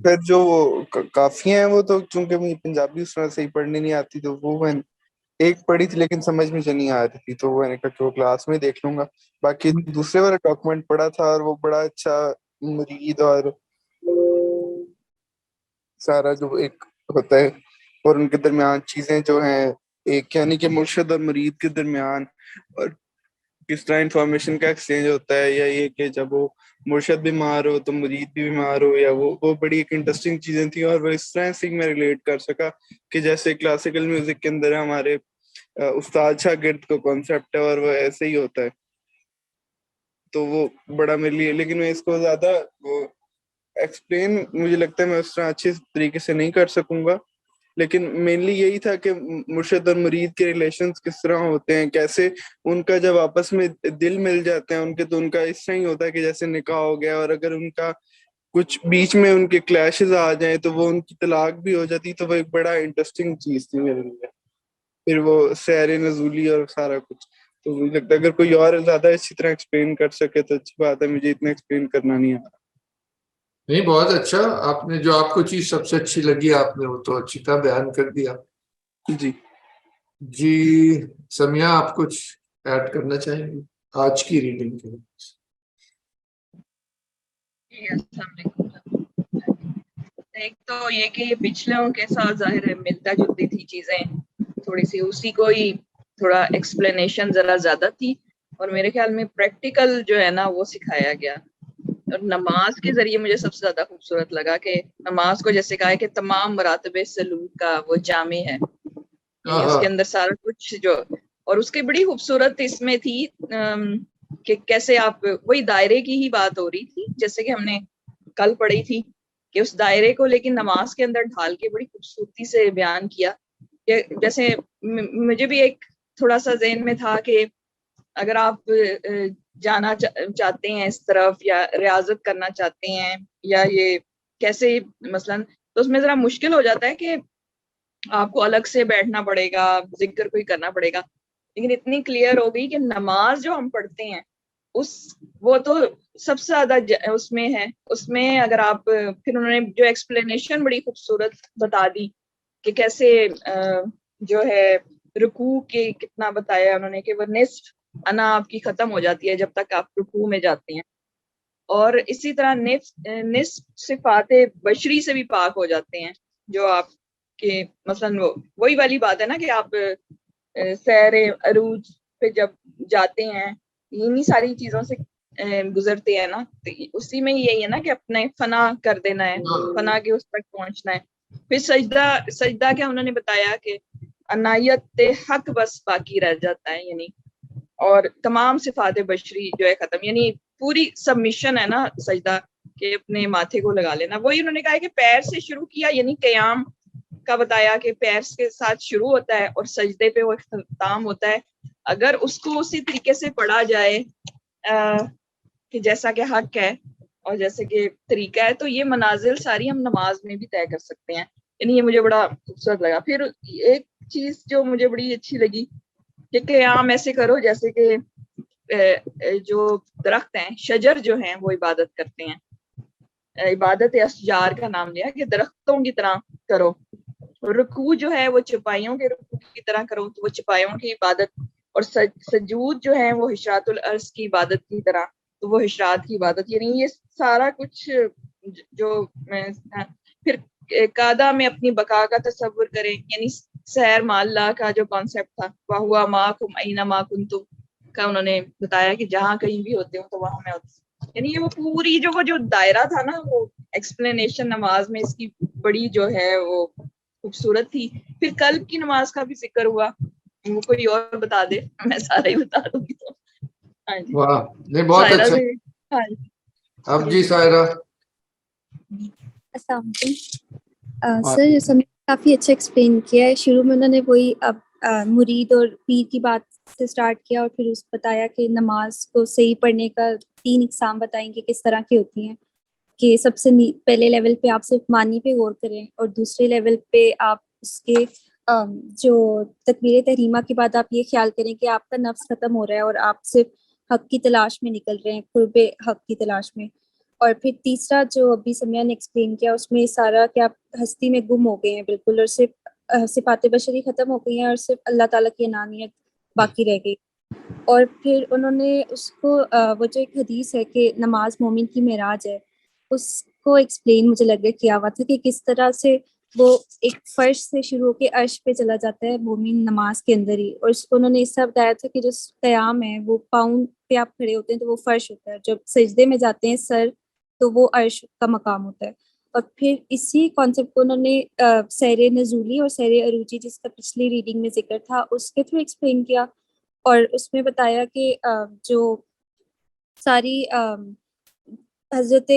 پھر جو کافی ہیں وہ تو چونکہ مجھے پنجابی اس طرح صحیح پڑھنے نہیں آتی تو وہ میں ایک پڑھی تھی لیکن سمجھ میں نہیں آ رہی تھی، تو وہ میں نے کہا کہ وہ کلاس میں دیکھ لوں گا. باقی دوسرے والا ڈاکومنٹ پڑھا تھا اور وہ بڑا اچھا مرید اور سارا جو ایک ہوتا ہے اور ان کے درمیان چیزیں جو ہیں ایک یعنی کہ مرشد اور مرید کے درمیان اور کس طرح انفارمیشن کا ایکسچینج ہوتا ہے، یا یہ کہ جب وہ مرشد بیمار ہو تو مرید بھی بیمار ہو، یا وہ بڑی ایک انٹرسٹنگ چیزیں تھیں. اور وہ اس طرح سے میں ریلیٹ کر سکا کہ جیسے کلاسیکل میوزک کے اندر ہمارے استاد شاگرد کو کانسیپٹ ہے اور وہ ایسے ہی ہوتا ہے. تو وہ بڑا میرے لیے، لیکن میں اس کو زیادہ وہ ایکسپلین مجھے لگتا ہے میں اس طرح اچھے طریقے سے نہیں کر سکوں گا. لیکن مینلی یہی تھا کہ مرشد اور مرید کے ریلیشنز کس طرح ہوتے ہیں، کیسے ان کا جب آپس میں دل مل جاتے ہیں ان کے، تو ان کا اس طرح ہی ہوتا ہے کہ جیسے نکاح ہو گیا، اور اگر ان کا کچھ بیچ میں ان کے کلیشز آ جائیں تو وہ ان کی طلاق بھی ہو جاتی. تو وہ ایک بڑا انٹرسٹنگ چیز تھی میرے لیے. پھر وہ سیر نزولی اور سارا کچھ، تو مجھے لگتا ہے اگر کوئی اور زیادہ اچھی طرح ایکسپلین کر سکے تو اچھی بات ہے، مجھے اتنا ایکسپلین کرنا نہیں آ رہا. نہیں، بہت اچھا. آپ نے جو آپ کو چیز سب سے اچھی لگی آپ نے وہ تو اچھی طرح بیان کر دیا. جی جی سمیہ، آپ کچھ ایڈ کرنا چاہیں گے آج کی ریڈنگ کے لیے؟ السلام علیکم. ایک تو یہ کہ یہ پچھلوں کے ساتھ ظاہر ہے ملتا جلتی تھی چیزیں تھوڑی سی، اسی کو ہی تھوڑا ایکسپلینیشن ذرا زیادہ تھی، اور میرے خیال میں پریکٹیکل جو ہے نا وہ سکھایا گیا. اور نماز کے ذریعے مجھے سب سے زیادہ خوبصورت لگا کہ نماز کو جیسے کہا ہے کہ تمام مراتب سلوک کا وہ جامع ہے، یعنی اس کے اندر سارا کچھ جو، اور اس کی بڑی خوبصورت اس میں تھی کہ کیسے آپ وہی دائرے کی ہی بات ہو رہی تھی جیسے کہ ہم نے کل پڑھی تھی، کہ اس دائرے کو لیکن نماز کے اندر ڈھال کے بڑی خوبصورتی سے بیان کیا. کہ جیسے مجھے بھی ایک تھوڑا سا ذہن میں تھا کہ اگر آپ جانا چاہتے ہیں اس طرف، یا ریاضت کرنا چاہتے ہیں، یا یہ کیسے مثلا، تو اس میں ذرا مشکل ہو جاتا ہے کہ آپ کو الگ سے بیٹھنا پڑے گا، ذکر کوئی کرنا پڑے گا. لیکن اتنی کلیئر ہو گئی کہ نماز جو ہم پڑھتے ہیں وہ تو سب سے زیادہ اس میں ہے. اس میں اگر آپ پھر انہوں نے جو ایکسپلینیشن بڑی خوبصورت بتا دی کہ کیسے جو ہے رکوع کے کتنا بتایا انہوں نے کہ وہ نصف انا آپ کی ختم ہو جاتی ہے جب تک آپ رکوع میں جاتے ہیں، اور اسی طرح نصف صفات بشری سے بھی پاک ہو جاتے ہیں جو آپ کے مثلا وہی والی بات ہے نا کہ آپ سیر عروج پہ جب جاتے ہیں انہی ساری چیزوں سے گزرتے ہیں نا، تو اسی میں یہی ہے نا کہ اپنے فنا کر دینا ہے، فنا کے اس تک پہنچنا ہے. پھر سجدہ کیا انہوں نے بتایا کہ عنایت حق بس باقی رہ جاتا ہے، یعنی اور تمام صفات بشری جو ہے ختم، یعنی پوری سبمیشن ہے نا سجدہ کہ اپنے ماتھے کو لگا لینا. وہی انہوں نے کہا کہ پیر سے شروع کیا، یعنی قیام کا بتایا کہ پیر کے ساتھ شروع ہوتا ہے اور سجدے پہ وہ اختتام ہوتا ہے. اگر اس کو اسی طریقے سے پڑھا جائے کہ جیسا کہ حق ہے اور جیسے کہ طریقہ ہے، تو یہ منازل ساری ہم نماز میں بھی طے کر سکتے ہیں. یعنی یہ مجھے بڑا خوبصورت لگا. پھر ایک چیز جو مجھے بڑی اچھی لگی کہ قیام ایسے کرو جیسے کہ جو درخت ہیں، شجر جو ہیں وہ عبادت کرتے ہیں. عبادت اشجار کا نام لیا کہ درختوں کی طرح کرو. رکوع جو ہے وہ چپائیوں کے رکوع کی طرح کرو، تو وہ چپائیوں کی عبادت. اور سجود جو ہے وہ حشرات الارض کی عبادت کی طرح، تو وہ حشرات کی عبادت. یعنی یہ سارا کچھ جو پھر قادہ میں اپنی بقا کا تصور کریں، یعنی سیر ماللہ کا جو کانسیپٹ تھا، وَهُوَ مَعَكُمْ أَيْنَمَا كُنْتُمْ کا انہوں نے بتایا کہ جہاں کہیں بھی ہوتے ہوں تو وہاں میں ہوتی. یعنی یہ وہ پوری جو دائرہ تھا نا، وہ ایکسپلینیشن نماز میں اس کی بڑی جو ہے وہ خوبصورت تھی. پھر قلب کی نماز کا بھی ذکر ہوا، وہ کوئی اور بتا دے، میں سارا ہی بتا دوں گی. تو ہاں جی، واہ، نہیں بہت اچھا. ہاں جی. اب جی سائرہ. السلام علیکم سر، جیسا کافی اچھا ایکسپلین کیا ہے. شروع میں انہوں نے وہی اب مرید اور پیر کی بات سے سٹارٹ کیا، اور پھر اس بتایا کہ نماز کو صحیح پڑھنے کا 3 اقسام بتائیں گے کس طرح کی ہوتی ہیں. کہ سب سے پہلے لیول پہ آپ صرف معنی پہ غور کریں، اور دوسرے لیول پہ آپ اس کے جو تکبیر تحریمہ کے بعد آپ یہ خیال کریں کہ آپ کا نفس ختم ہو رہا ہے اور آپ صرف حق کی تلاش میں نکل رہے ہیں، قرب حق کی تلاش میں. اور پھر تیسرا جو ابھی سمیہ نے ایکسپلین کیا اس میں سارا کہ آپ ہستی میں گم ہو گئے ہیں بالکل، اور صرف صفات بشری ختم ہو گئی ہیں اور صرف اللہ تعالیٰ کی انانیت باقی رہ گئی. اور پھر انہوں نے اس کو وہ جو ایک حدیث ہے کہ نماز مومن کی معراج ہے، اس کو ایکسپلین مجھے لگ رہا ہے کیا ہوا تھا کہ کس طرح سے وہ ایک فرش سے شروع ہو کے عرش پہ چلا جاتا ہے مومن نماز کے اندر ہی. اور اس کو انہوں نے اس طرح بتایا تھا کہ جو قیام ہے وہ پاؤں پہ آپ کھڑے ہوتے ہیں تو وہ فرش ہوتا ہے، جب سجدے میں جاتے ہیں سر تو وہ عرش کا مقام ہوتا ہے. اور پھر اسی کانسیپٹ کو انہوں نے سیر نزولی اور سیر عروجی جس کا پچھلی ریڈنگ میں ذکر تھا اس کے تھرو ایکسپلین کیا. اور اس میں بتایا کہ جو ساری حضرت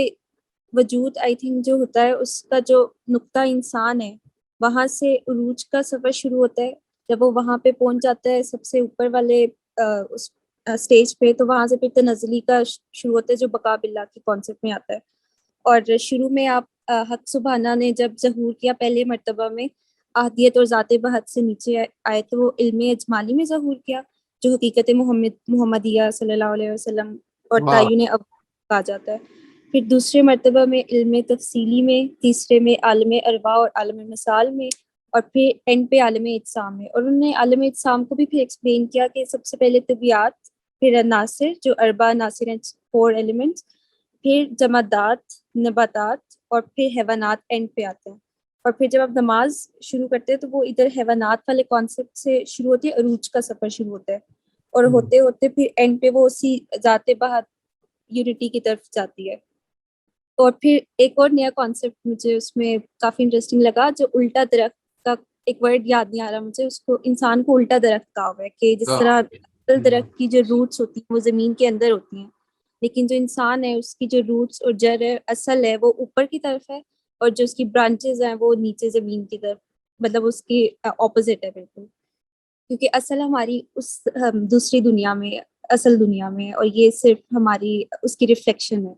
وجود آئی تھنک جو ہوتا ہے اس کا جو نقطہ انسان ہے وہاں سے عروج کا سفر شروع ہوتا ہے. جب وہ وہاں پہ پہنچ جاتا ہے سب سے اوپر والے اس اسٹیج پہ تو وہاں سے پھر تنزلی کا شروع ہوتا ہے جو بقا باللہ کی کانسیپٹ میں آتا ہے. اور شروع میں آپ حق سبحانہ نے جب ظہور کیا پہلے مرتبہ میں احدیت اور ذات بحت سے نیچے آئے تو وہ علم اجمالی میں ظہور کیا جو حقیقت محمدیہ صلی اللہ علیہ وسلم اور تعین اب کہا جاتا ہے. پھر دوسرے مرتبہ میں علم تفصیلی میں، تیسرے میں عالم ارواح اور عالم مثال میں، اور پھر اینڈ پہ عالم اجسام میں. اور انہوں نے عالم اجسام کو بھی پھر ایکسپلین کیا کہ سب سے پہلے طبیعت، پھر عناصر جو اربع عناصر ہیں 4 ایلیمنٹس، پھر جمادات، نباتات اور پھر حیوانات اینڈ پہ آتے ہیں. اور پھر جب آپ نماز شروع کرتے ہیں تو وہ ادھر حیوانات والے کانسیپٹ سے شروع ہوتی ہے، عروج کا سفر شروع ہوتا ہے اور ہوتے ہوتے پھر اینڈ پہ وہ اسی ذات بحت یونٹی کی طرف جاتی ہے. اور پھر ایک اور نیا کانسیپٹ مجھے اس میں کافی انٹرسٹنگ لگا جو الٹا درخت کا، ایک ورڈ یاد نہیں آ رہا مجھے، اس کو انسان کو الٹا درخت کہا ہوا ہے کہ جس طرح اصل درخت کی جو روٹس ہوتی ہیں وہ زمین کے اندر ہوتی ہیں، لیکن جو انسان ہے اس کی جو روٹس اور جڑ ہے اصل ہے وہ اوپر کی طرف ہے، اور جو اس کی برانچز ہیں وہ نیچے زمین کی طرف، مطلب اس کی اپوزٹ ہے بالکل، کیونکہ اصل ہماری اس دوسری دنیا میں، اصل دنیا میں، اور یہ صرف ہماری اس کی ریفلیکشن ہے.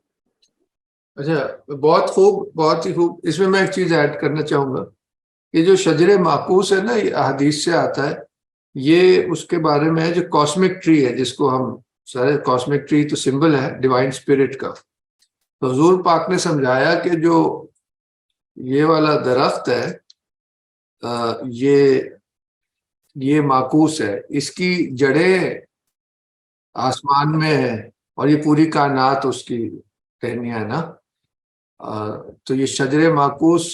اچھا، بہت خوب، بہت ہی خوب. اس میں ایک چیز ایڈ کرنا چاہوں گا کہ جو شجر معکوس ہے نا، یہ احادیث سے آتا ہے. یہ اس کے بارے میں ہے جو کاسمک ٹری ہے، جس کو ہم سارے کاسمک ٹری تو سمبل ہے ڈیوائن اسپرٹ کا. تو حضور پاک نے سمجھایا کہ جو یہ والا درخت ہے یہ معکوس ہے، اس کی جڑیں آسمان میں ہے اور یہ پوری کائنات اس کی ٹہنیاں ہے نا. تو یہ شجر معکوس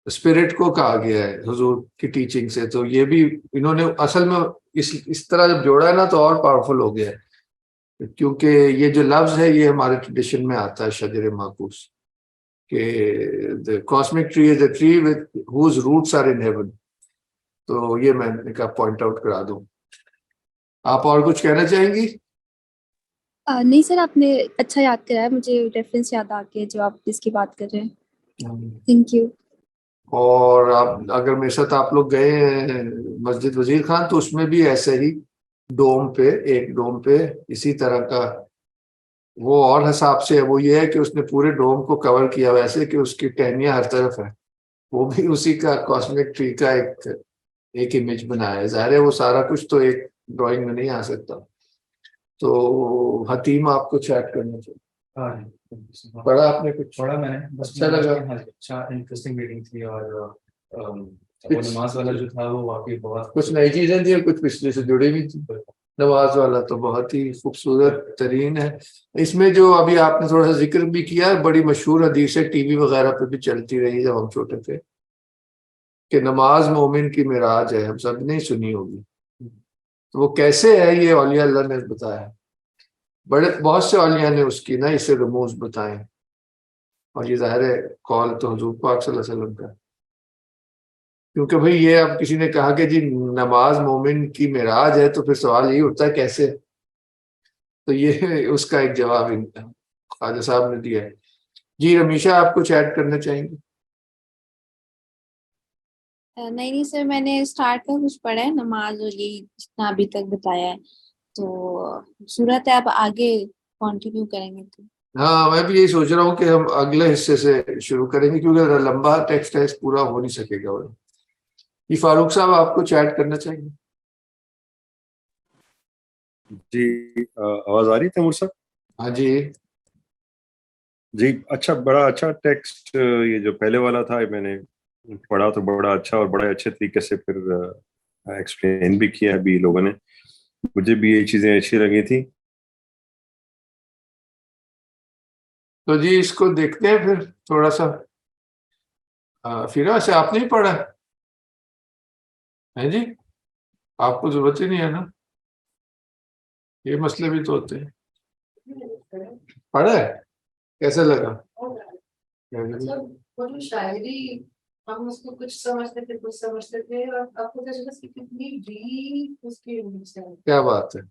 اسپرٹ کو کہا گیا ہے حضور کی ٹیچنگ سے. تو یہ بھی انہوں نے اصل میں اس طرح جب جوڑا ہے نا تو اور پاورفل ہو گیا ہے، کیونکہ یہ جو لفظ ہے یہ ہمارے ٹریڈیشن میں آتا ہے شجر معکوس کہ the cosmic tree is a tree with whose roots are in heaven. تو یہ میں نے کہا پوائنٹ آؤٹ کرا دوں. آپ اور کچھ کہنا چاہیں گی؟ نہیں سر، آپ نے اچھا یاد کرایا، مجھے ریفرنس یاد آ گیا جو آپ جس کی بات کر رہے ہیں. Thank you. اور آپ اگر میرے ساتھ آپ لوگ گئے ہیں مسجد وزیر خان تو اس میں بھی ایسے ہی ایک ڈوم پہ اسی طرح کا وہ اور حساب سے ہے. وہ یہ ہے کہ اس نے پورے ڈوم کو کور کیا ویسے کہ اس کی ٹہنیاں ہر طرف ہیں. وہ بھی اسی کا کاسمک ٹری کا ایک امیج بنایا ہے. ظاہر ہے وہ سارا کچھ تو ایک ڈرائنگ میں نہیں آ سکتا. تو حتیم آپ کچھ ایڈ کرنا چاہیے؟ پڑھا آپ نے کچھ؟ پڑھا میں نے، اچھا لگا؟ اچھا انٹرسٹنگ میٹنگ تھی. اور وہ نماز والا جو تھا وہ واقعی بہت کچھ نئی چیزیں تھیں اور کچھ پچھلے سے جڑی ہوئی تھی. نماز والا تو بہت ہی خوبصورت ترین ہے. اس میں جو ابھی آپ نے تھوڑا سا ذکر بھی کیا، بڑی مشہور حدیث ہے، ٹی وی وغیرہ پہ بھی چلتی رہی جب ہم چھوٹے تھے، کہ نماز مومن کی معراج ہے. ہم سب نے سنی ہوگی. تو وہ کیسے ہے یہ اولیاء اللہ نے بتایا. بہت سے اولیاء نے اس کی نا اسے رموز بتائے، اور یہ ظاہر ہے قول تو حضور پاک صلی اللہ علیہ وسلم کا. کیونکہ بھئی یہ اب کسی نے کہا کہ جی نماز مومن کی معراج ہے، تو پھر سوال یہی اٹھتا ہے کیسے. تو یہ اس کا ایک جواب خواجہ صاحب نے دیا ہے. جی رمیشہ، آپ کچھ ایڈ کرنا چاہیں گے؟ نہیں سر، میں نے اسٹارٹ کا کچھ پڑھا ہے نماز اور یہی جتنا ابھی تک بتایا ہے، تو صورت ہے آپ آگے کنٹینیو کریں گے تو. ہاں میں بھی یہی سوچ رہا ہوں کہ ہم اگلے حصے سے شروع کریں گے، کیونکہ لمبا ٹیکسٹ ہے، پورا ہو نہیں سکے گا. یہ فاروق صاحب آپ کچھ ایڈ کرنا چاہیں گے؟ جی آواز آ رہی ہے تیمور صاحب؟ ہاں جی. جی اچھا، بڑا اچھا ٹیکسٹ یہ جو پہلے والا تھا میں نے پڑھا تو بڑا اچھا اور بڑے اچھے طریقے سے پھر ایکسپلین بھی کیا ابھی لوگوں نے. مجھے بھی یہ چیزیں اچھی لگی تھی. تو جی اس کو دیکھتے ہیں پھر تھوڑا سا. فیرا سے آپ نہیں پڑھا ہے جی؟ آپ کو ضرورت ہی نہیں ہے نا، یہ مسئلے بھی تو ہوتے ہیں. پڑھا ہے؟ کیسا لگا؟ وہ جو شاعری ہم اس کو کچھ سمجھتے تھے کچھ سمجھتے تھے، اور آپ کو کتنی ڈیپ اس کی انگلش ہے. کیا بات ہے.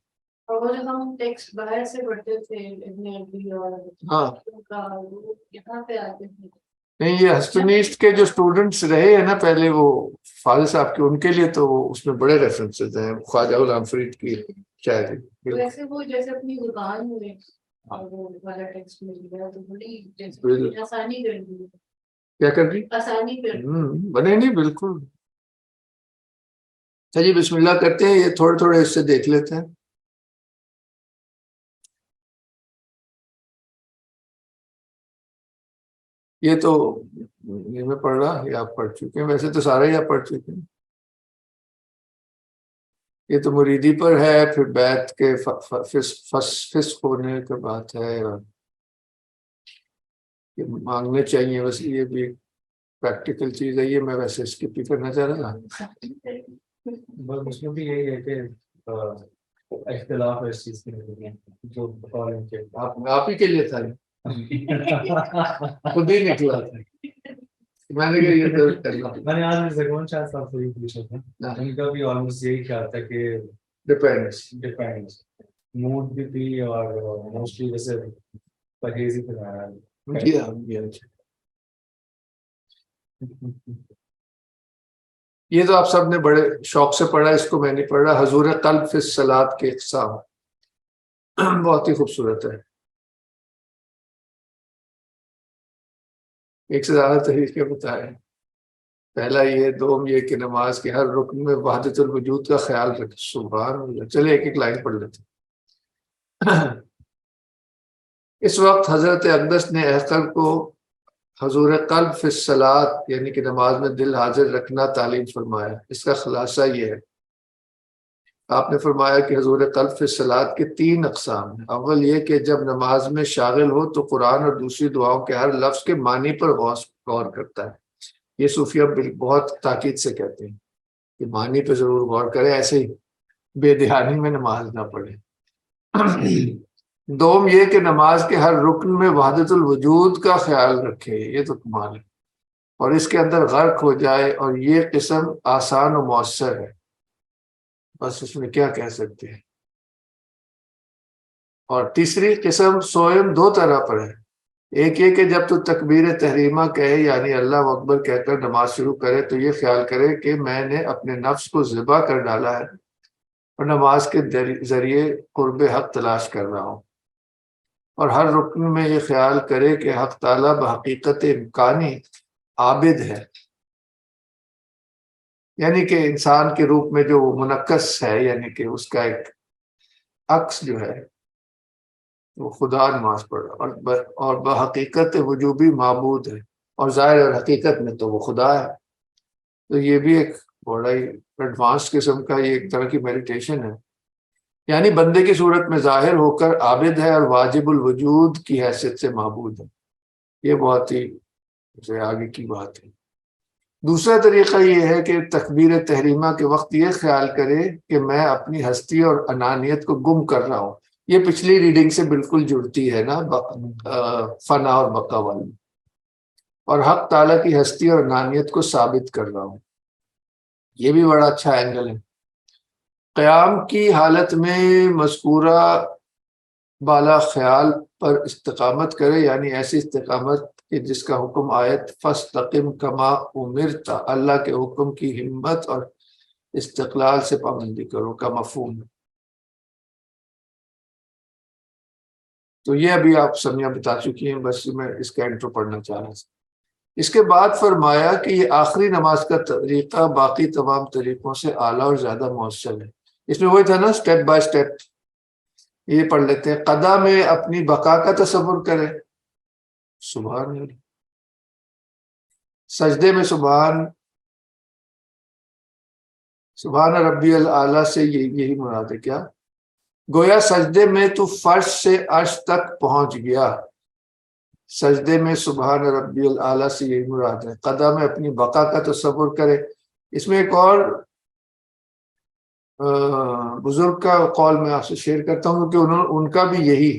اور وہ جو ہم ٹیکسٹ باہر سے پڑھتے تھے ابن عربی اور ہاں یہاں پہ آتے تھے. نہیں، یہ ہسپنسٹ کے جو اسٹوڈنٹس رہے ہیں نا پہلے، وہ فاضل صاحب کے، ان کے لیے تو وہ اس میں بڑے ریفرنسز ہیں خواجہ غلام فرید کی شاعری. ویسے وہ جیسے اپنی زبان میں اور وہ والا ٹیکسٹ مل گیا تو بڑی جیسے آسانی کر دی. کیا کر دی؟ آسانی کر دی. بنے نہیں بالکل. چلیے بسم اللہ کرتے ہیں، یہ تھوڑے تھوڑے اس سے دیکھ لیتے ہیں. یہ تو یہ میں پڑھ رہا، یہ آپ پڑھ چکے ہیں، ویسے تو سارے ہی آپ پڑھ چکے ہیں. یہ تو مریدی پر ہے، پھر بیت کے فسق ہونے کا بات ہے، اور یہ مانگنے چاہیے. بس یہ بھی پریکٹیکل چیز ہے، یہ میں ویسے اسکپ ہی کرنا چاہ رہا تھا. بس اس میں بھی یہی ہے کہ اختلاف ہے اس چیز کے لیے جو آپ ہی کے لیے تھا، خود ہی نکلا تھا. میں نے کہا یہ تو کرنا. میں نے آج زگون شاہ صاحب سے بھی پوچھا تھا، ان کا بھی آلموسٹ یہی خیال تھا کہ ڈیپینڈس موڈ بھی تھی اور موسٹلی جیسے پرہیز ہی کرنا. یہ تو آپ سب نے بڑے شوق سے پڑھا، اس کو میں نہیں پڑھ رہا. حضور قلب فی الصلاۃ کے اقسام بہت ہی خوبصورت ہے. ایک سے زیادہ طریقے بتائے. پہلا یہ، دوم یہ کہ نماز کے ہر رکن میں وحدت الوجود کا خیال رکھے. سبحان اللہ. چلے ایک ایک لائن پڑھ لیتے. اس وقت حضرت اقدس نے احقر کو حضور قلب فی الصلاۃ یعنی کہ نماز میں دل حاضر رکھنا تعلیم فرمایا. اس کا خلاصہ یہ ہے، آپ نے فرمایا کہ حضور قلب فی الصلاۃ کے 3 اقسام ہیں. اول یہ کہ جب نماز میں شاغل ہو تو قرآن اور دوسری دعاؤں کے ہر لفظ کے معنی پر غور کرتا ہے. یہ صوفیہ بہت تاکید سے کہتے ہیں کہ معنی پہ ضرور غور کرے، ایسے ہی بے دھیانی میں نماز نہ پڑھے. دوم یہ کہ نماز کے ہر رکن میں وحدت الوجود کا خیال رکھے. یہ تو کمال ہے، اور اس کے اندر غرق ہو جائے. اور یہ قسم آسان و مؤثر ہے، بس اس میں کیا کہہ سکتے ہیں. اور تیسری قسم سوئم 2 طرح پر ہے. ایک یہ کہ جب تو تکبیر تحریمہ کہے یعنی اللہ اکبر کہہ کر نماز شروع کرے تو یہ خیال کرے کہ میں نے اپنے نفس کو ذبح کر ڈالا ہے اور نماز کے ذریعے قرب حق تلاش کر رہا ہوں. اور ہر رکن میں یہ خیال کرے کہ حق تعالیٰ بحقیقت امکانی عابد ہے، یعنی کہ انسان کے روپ میں جو منعکس ہے، یعنی کہ اس کا ایک عکس جو ہے وہ خدا نماز پڑھ رہا اور بحقیقت وجوبی معبود ہے، اور ظاہر اور حقیقت میں تو وہ خدا ہے. تو یہ بھی ایک بڑا ہی ایڈوانس قسم کا یہ ایک طرح کی میڈیٹیشن ہے، یعنی بندے کی صورت میں ظاہر ہو کر عابد ہے اور واجب الوجود کی حیثیت سے معبود ہے. یہ بہت ہی آگے کی بات ہے. دوسرا طریقہ یہ ہے کہ تکبیر تحریمہ کے وقت یہ خیال کرے کہ میں اپنی ہستی اور انانیت کو گم کر رہا ہوں. یہ پچھلی ریڈنگ سے بالکل جڑتی ہے نا، فنا اور بقا والی. اور حق تعالیٰ کی ہستی اور انانیت کو ثابت کر رہا ہوں. یہ بھی بڑا اچھا اینگل ہے. قیام کی حالت میں مذکورہ بالا خیال پر استقامت کرے، یعنی ایسی استقامت کہ جس کا حکم آیت فاستقم کما امرت، اللہ کے حکم کی ہمت اور استقلال سے پابندی کرو کا مفہوم ہے. تو یہ ابھی آپ سمیہ بتا چکی ہیں، بس میں اس کا انٹرو پڑھنا چاہ رہا تھا. اس کے بعد فرمایا کہ یہ آخری نماز کا طریقہ باقی تمام طریقوں سے اعلیٰ اور زیادہ مؤثر ہے. اس میں وہی تھا نا، سٹیپ بائی سٹیپ. یہ پڑھ لیتے ہیں. قضا میں اپنی بقا کا تصور کرے، سبحان اللہ، سجدے میں سبحان ربی الاعلیٰ سے یہی مراد ہے کیا؟ گویا سجدے میں تو فرش سے عرش تک پہنچ گیا، سجدے میں سبحان ربی الاعلیٰ سے یہی مراد ہے۔ قضا میں اپنی بقا کا تصور کرے۔ اس میں ایک اور بزرگ کا قول میں آپ سے شیئر کرتا ہوں کہ ان کا بھی یہی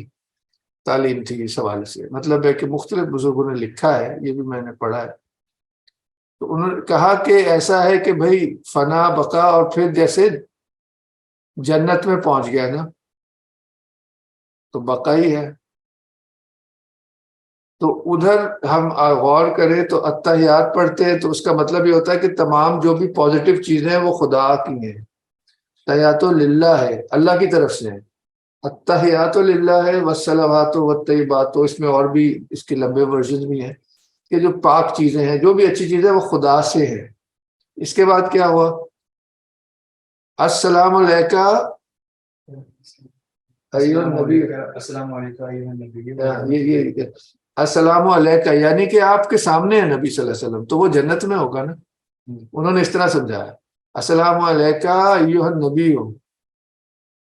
تعلیم تھی اس حوالے سے، مطلب ہے کہ مختلف بزرگوں نے لکھا ہے، یہ بھی میں نے پڑھا ہے، تو انہوں نے کہا کہ ایسا ہے کہ بھائی فنا بقا اور پھر جیسے جنت میں پہنچ گیا نا تو بقا ہی ہے، تو ادھر ہم غور کریں تو اتحیات پڑھتے ہیں تو اس کا مطلب یہ ہوتا ہے کہ تمام جو بھی پازیٹیو چیزیں ہیں وہ خدا کی ہیں، تحیات للہ ہے، اللہ کی طرف سے ہے، التحیات للہ ہے، والصلوات والطیبات، اس میں اور بھی اس کے لمبے ورژن بھی ہیں کہ جو پاک چیزیں ہیں، جو بھی اچھی چیزیں وہ خدا سے ہے۔ اس کے بعد کیا ہوا؟ السلام علیکہ ایھا النبی، السلام علیکم ایھا النبی، یہ السلام علیکہ یعنی کہ آپ کے سامنے ہے نبی صلی اللہ علیہ وسلم، تو وہ جنت میں ہوگا نا، انہوں نے اس طرح سمجھایا السلام علیکہ ایھا النبی،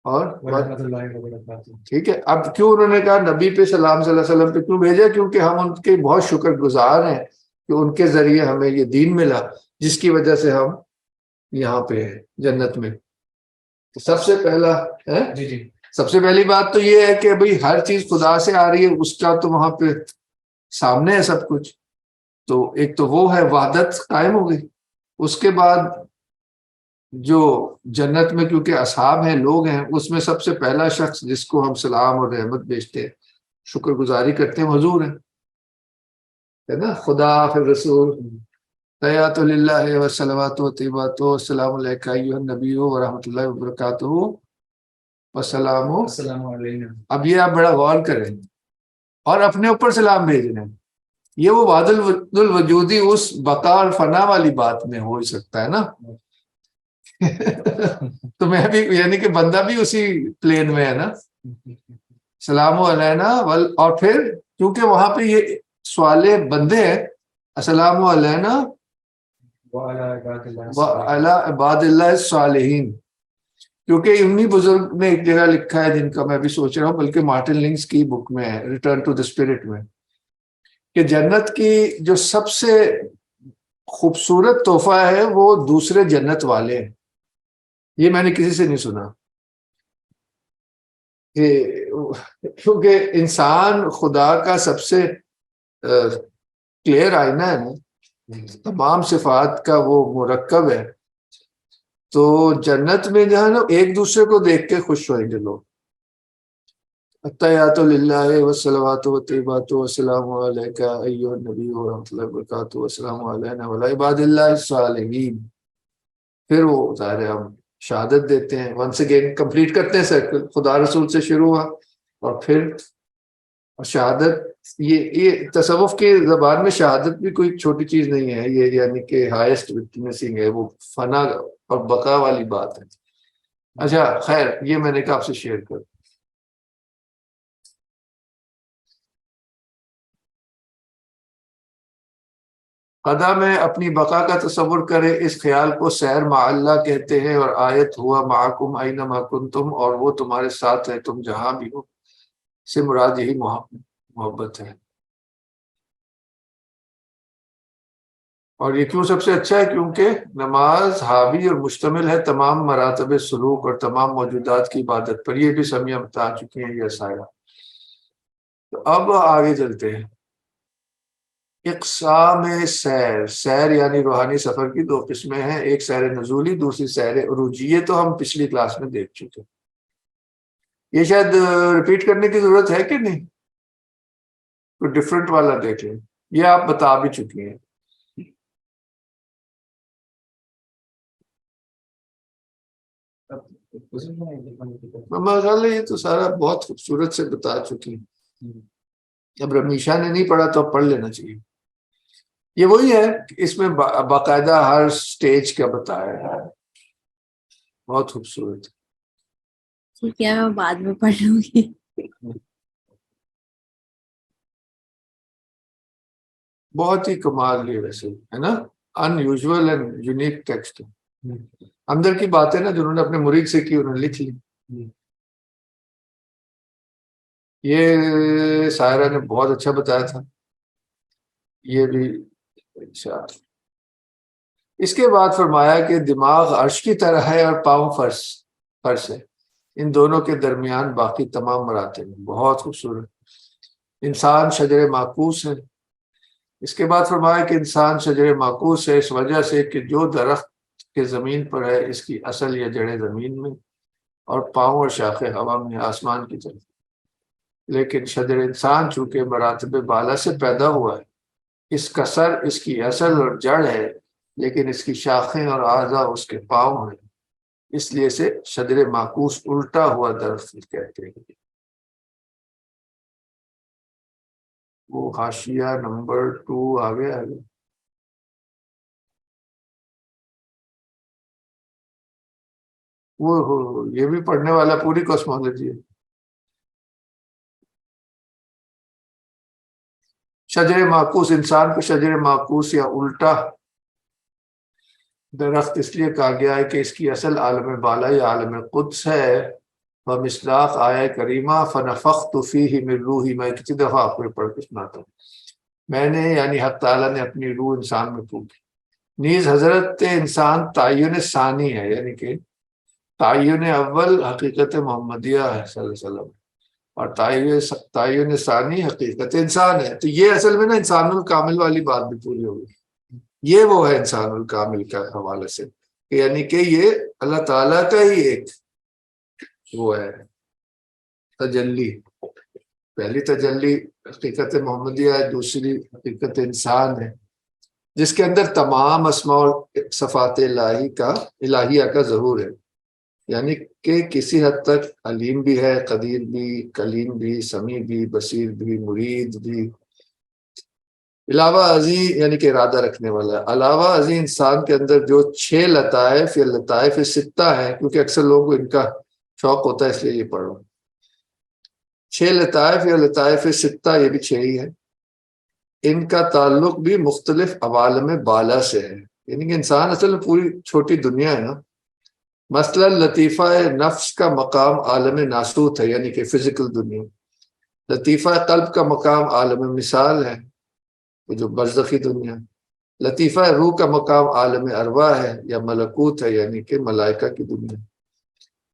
اور ورحمۃ اللہ وبرکاتہ۔ ٹھیک ہے، اب کیوں انہوں نے کہا نبی پہ سلام صلی اللہ علیہ وسلم پہ کیوں بھیجا؟ کیونکہ ہم ان کے بہت شکر گزار ہیں کہ ان کے ذریعے ہمیں یہ دین ملا جس کی وجہ سے ہم یہاں پہ ہیں جنت میں۔ تو سب سے پہلا ہے جی سب سے پہلی بات تو یہ ہے کہ بھئی ہر چیز خدا سے آ رہی ہے، اس کا تو وہاں پہ سامنے ہے سب کچھ، تو ایک تو وہ ہے وحدت قائم ہو گئی۔ اس کے بعد جو جنت میں کیونکہ اصحاب ہیں، لوگ ہیں، اس میں سب سے پہلا شخص جس کو ہم سلام اور رحمت بھیجتے ہیں، شکر گزاری کرتے ہیں، حضور ہیں، ہے نا، خدا پھر رسول، تحیات للہ والصلوات والطیبات والسلام علیکہ ایھا النبی ورحمۃ اللہ وبرکاتہ والسلام۔ السلام علیکم۔ اب یہ آپ بڑا غور کریں اور اپنے اوپر سلام بھیج رہے ہیں، یہ وہ وعد الوجودی اس بقا اور فنا والی بات میں ہو ہی سکتا ہے نا تو میں بھی یعنی کہ بندہ بھی اسی پلین میں ہے نا، سلام علینا اور پھر کیونکہ وہاں پہ یہ سوال بندے ہیں، السلام علینا وعلی عباد اللہ الصالحین، کیونکہ انہی بزرگ نے ایک جگہ لکھا ہے جن کا میں بھی سوچ رہا ہوں، بلکہ مارٹن لنکس کی بک میں ہے ریٹرن ٹو دی اسپرٹ میں، کہ جنت کی جو سب سے خوبصورت تحفہ ہے وہ دوسرے جنت والے ہیں۔ یہ میں نے کسی سے نہیں سنا، کیونکہ انسان خدا کا سب سے کلیئر آئینہ ہے نا، تمام صفات کا وہ مرکب ہے، تو جنت میں جو ہے نا ایک دوسرے کو دیکھ کے خوش ہوئیں گے لوگ۔ التحیات للہ والصلوات والطیبات والسلام علیکہ ایھا النبی ورحمۃ اللہ وبرکاتہ والسلام علینا وعلی عباد اللہ الصالحین، پھر وہ ظاہر ہے ہم شہادت دیتے ہیں، ونس اگین کمپلیٹ کرتے ہیں سرکل، خدا رسول سے شروع ہوا اور پھر شہادت، یہ تصوف کی زبان میں شہادت بھی کوئی چھوٹی چیز نہیں ہے، یہ یعنی کہ ہائیسٹ وٹنسنگ ہے، وہ فنا اور بقا والی بات ہے۔ اچھا خیر، یہ میں نے کہا آپ سے شیئر کر۔ قضا میں اپنی بقا کا تصور کرے، اس خیال کو سیر مع اللہ کہتے ہیں، اور آیت ہوا معکم اینما کنتم، اور وہ تمہارے ساتھ ہے تم جہاں بھی ہو، سے مراد یہی محبت ہے۔ اور یہ کیوں سب سے اچھا ہے؟ کیونکہ نماز حاوی اور مشتمل ہے تمام مراتب سلوک اور تمام موجودات کی عبادت پر، یہ بھی سمیہ بتا چکی ہیں یہ سایہ۔ تو اب آگے چلتے ہیں۔ اقسام سیر یعنی روحانی سفر کی دو قسمیں ہیں، ایک سیر نزولی، دوسری سیر عروجی، یہ تو ہم پچھلی کلاس میں دیکھ چکے، یہ شاید ریپیٹ کرنے کی ضرورت ہے کہ نہیں؟ کوئی ڈفرینٹ والا دیکھ لیں، یہ آپ بتا بھی چکی ہیں۔ یہ تو سارا بہت خوبصورت سے بتا چکی ہیں، اب رمیشہ نے نہیں پڑھا تو اب پڑھ لینا چاہیے۔ یہ وہی ہے، اس میں باقاعدہ ہر سٹیج کا بتایا ہے، بہت خوبصورت۔ ٹھیک ہے، میں بعد میں پڑھ لوں گی۔ بہت ہی کمال یہ ویسے ہے نا, ان یوزول اینڈ یونیک ٹیکسٹ. اندر کی باتیں نا جنہوں نے اپنے مرید سے کی انہوں نے لکھ لی. یہ سائرہ نے بہت اچھا بتایا تھا, یہ بھی انشاءاللہ. اس کے بعد فرمایا کہ دماغ عرش کی طرح ہے اور پاؤں فرش ہے, ان دونوں کے درمیان باقی تمام مراتب ہیں. بہت خوبصورت. انسان شجر معکوس ہے. اس کے بعد فرمایا کہ انسان شجر معکوس ہے اس وجہ سے کہ جو درخت کے زمین پر ہے اس کی اصل یا جڑیں زمین میں اور پاؤں اور شاخیں ہوا میں آسمان کی طرف. لیکن شجر انسان چونکہ مراتب بالا سے پیدا ہوا ہے, اس کا سر اس کی اصل اور جڑ ہے لیکن اس کی شاخیں اور اعضاء اس کے پاؤں ہیں, اس لیے سے شجر معکوس الٹا ہوا درخت کہتے ہیں. وہ حاشیہ نمبر 2 آگے وہ یہ بھی پڑھنے والا پوری کاسمولوجی ہے. شجر معکوس, انسان کو شجر معکوس یا الٹا درخت اس لیے کہا گیا ہے کہ اس کی اصل عالم بالا یا عالم قدس ہے. ومصداق آیہ کریمہ فنفخت فیہ من روحی, میں کتنی دفعہ آپ کو پڑھ کے سناتا ہوں. میں نے یعنی حق تعالیٰ نے اپنی روح انسان میں پھونکی. نیز حضرت انسان تعین ثانی ہے, یعنی کہ تعین اول حقیقت محمدیہ ہے صلی اللہ علیہ وسلم, اور تعین ثانی حقیقت انسان ہے. تو یہ اصل میں نا انسان الکامل والی بات بھی پوری ہوگی. یہ وہ ہے انسان الکامل کا حوالے سے, یعنی کہ یہ اللہ تعالیٰ کا ہی ایک وہ ہے تجلی. پہلی تجلی حقیقت محمدیہ ہے, دوسری حقیقت انسان ہے جس کے اندر تمام اسماء و صفات الہیہ کا ظہور ہے. یعنی کہ کسی حد تک علیم بھی ہے, قدیر بھی, کلیم بھی, سمیع بھی, بصیر بھی, مرید بھی. علاوہ ازیں یعنی کہ ارادہ رکھنے والا ہے. علاوہ ازیں انسان کے اندر جو 6 لطائف یا لطائف 6 ہیں, کیونکہ اکثر لوگوں کو ان کا شوق ہوتا ہے اس لیے یہ پڑھ رہا ہوں. 6 لطائف یا لطائف 6 یہ بھی 6 ہی ہیں. ان کا تعلق بھی مختلف عوالم بالا سے ہے. یعنی کہ انسان اصل میں پوری چھوٹی دنیا ہے نا. مثلا لطیفہ نفس کا مقام عالم ناسوت ہے, یعنی کہ فزیکل دنیا. لطیفہ قلب کا مقام عالم مثال ہے, جو برزخی دنیا. لطیفہ روح کا مقام عالم ارواح ہے یا ملکوت ہے, یعنی کہ ملائکہ کی دنیا.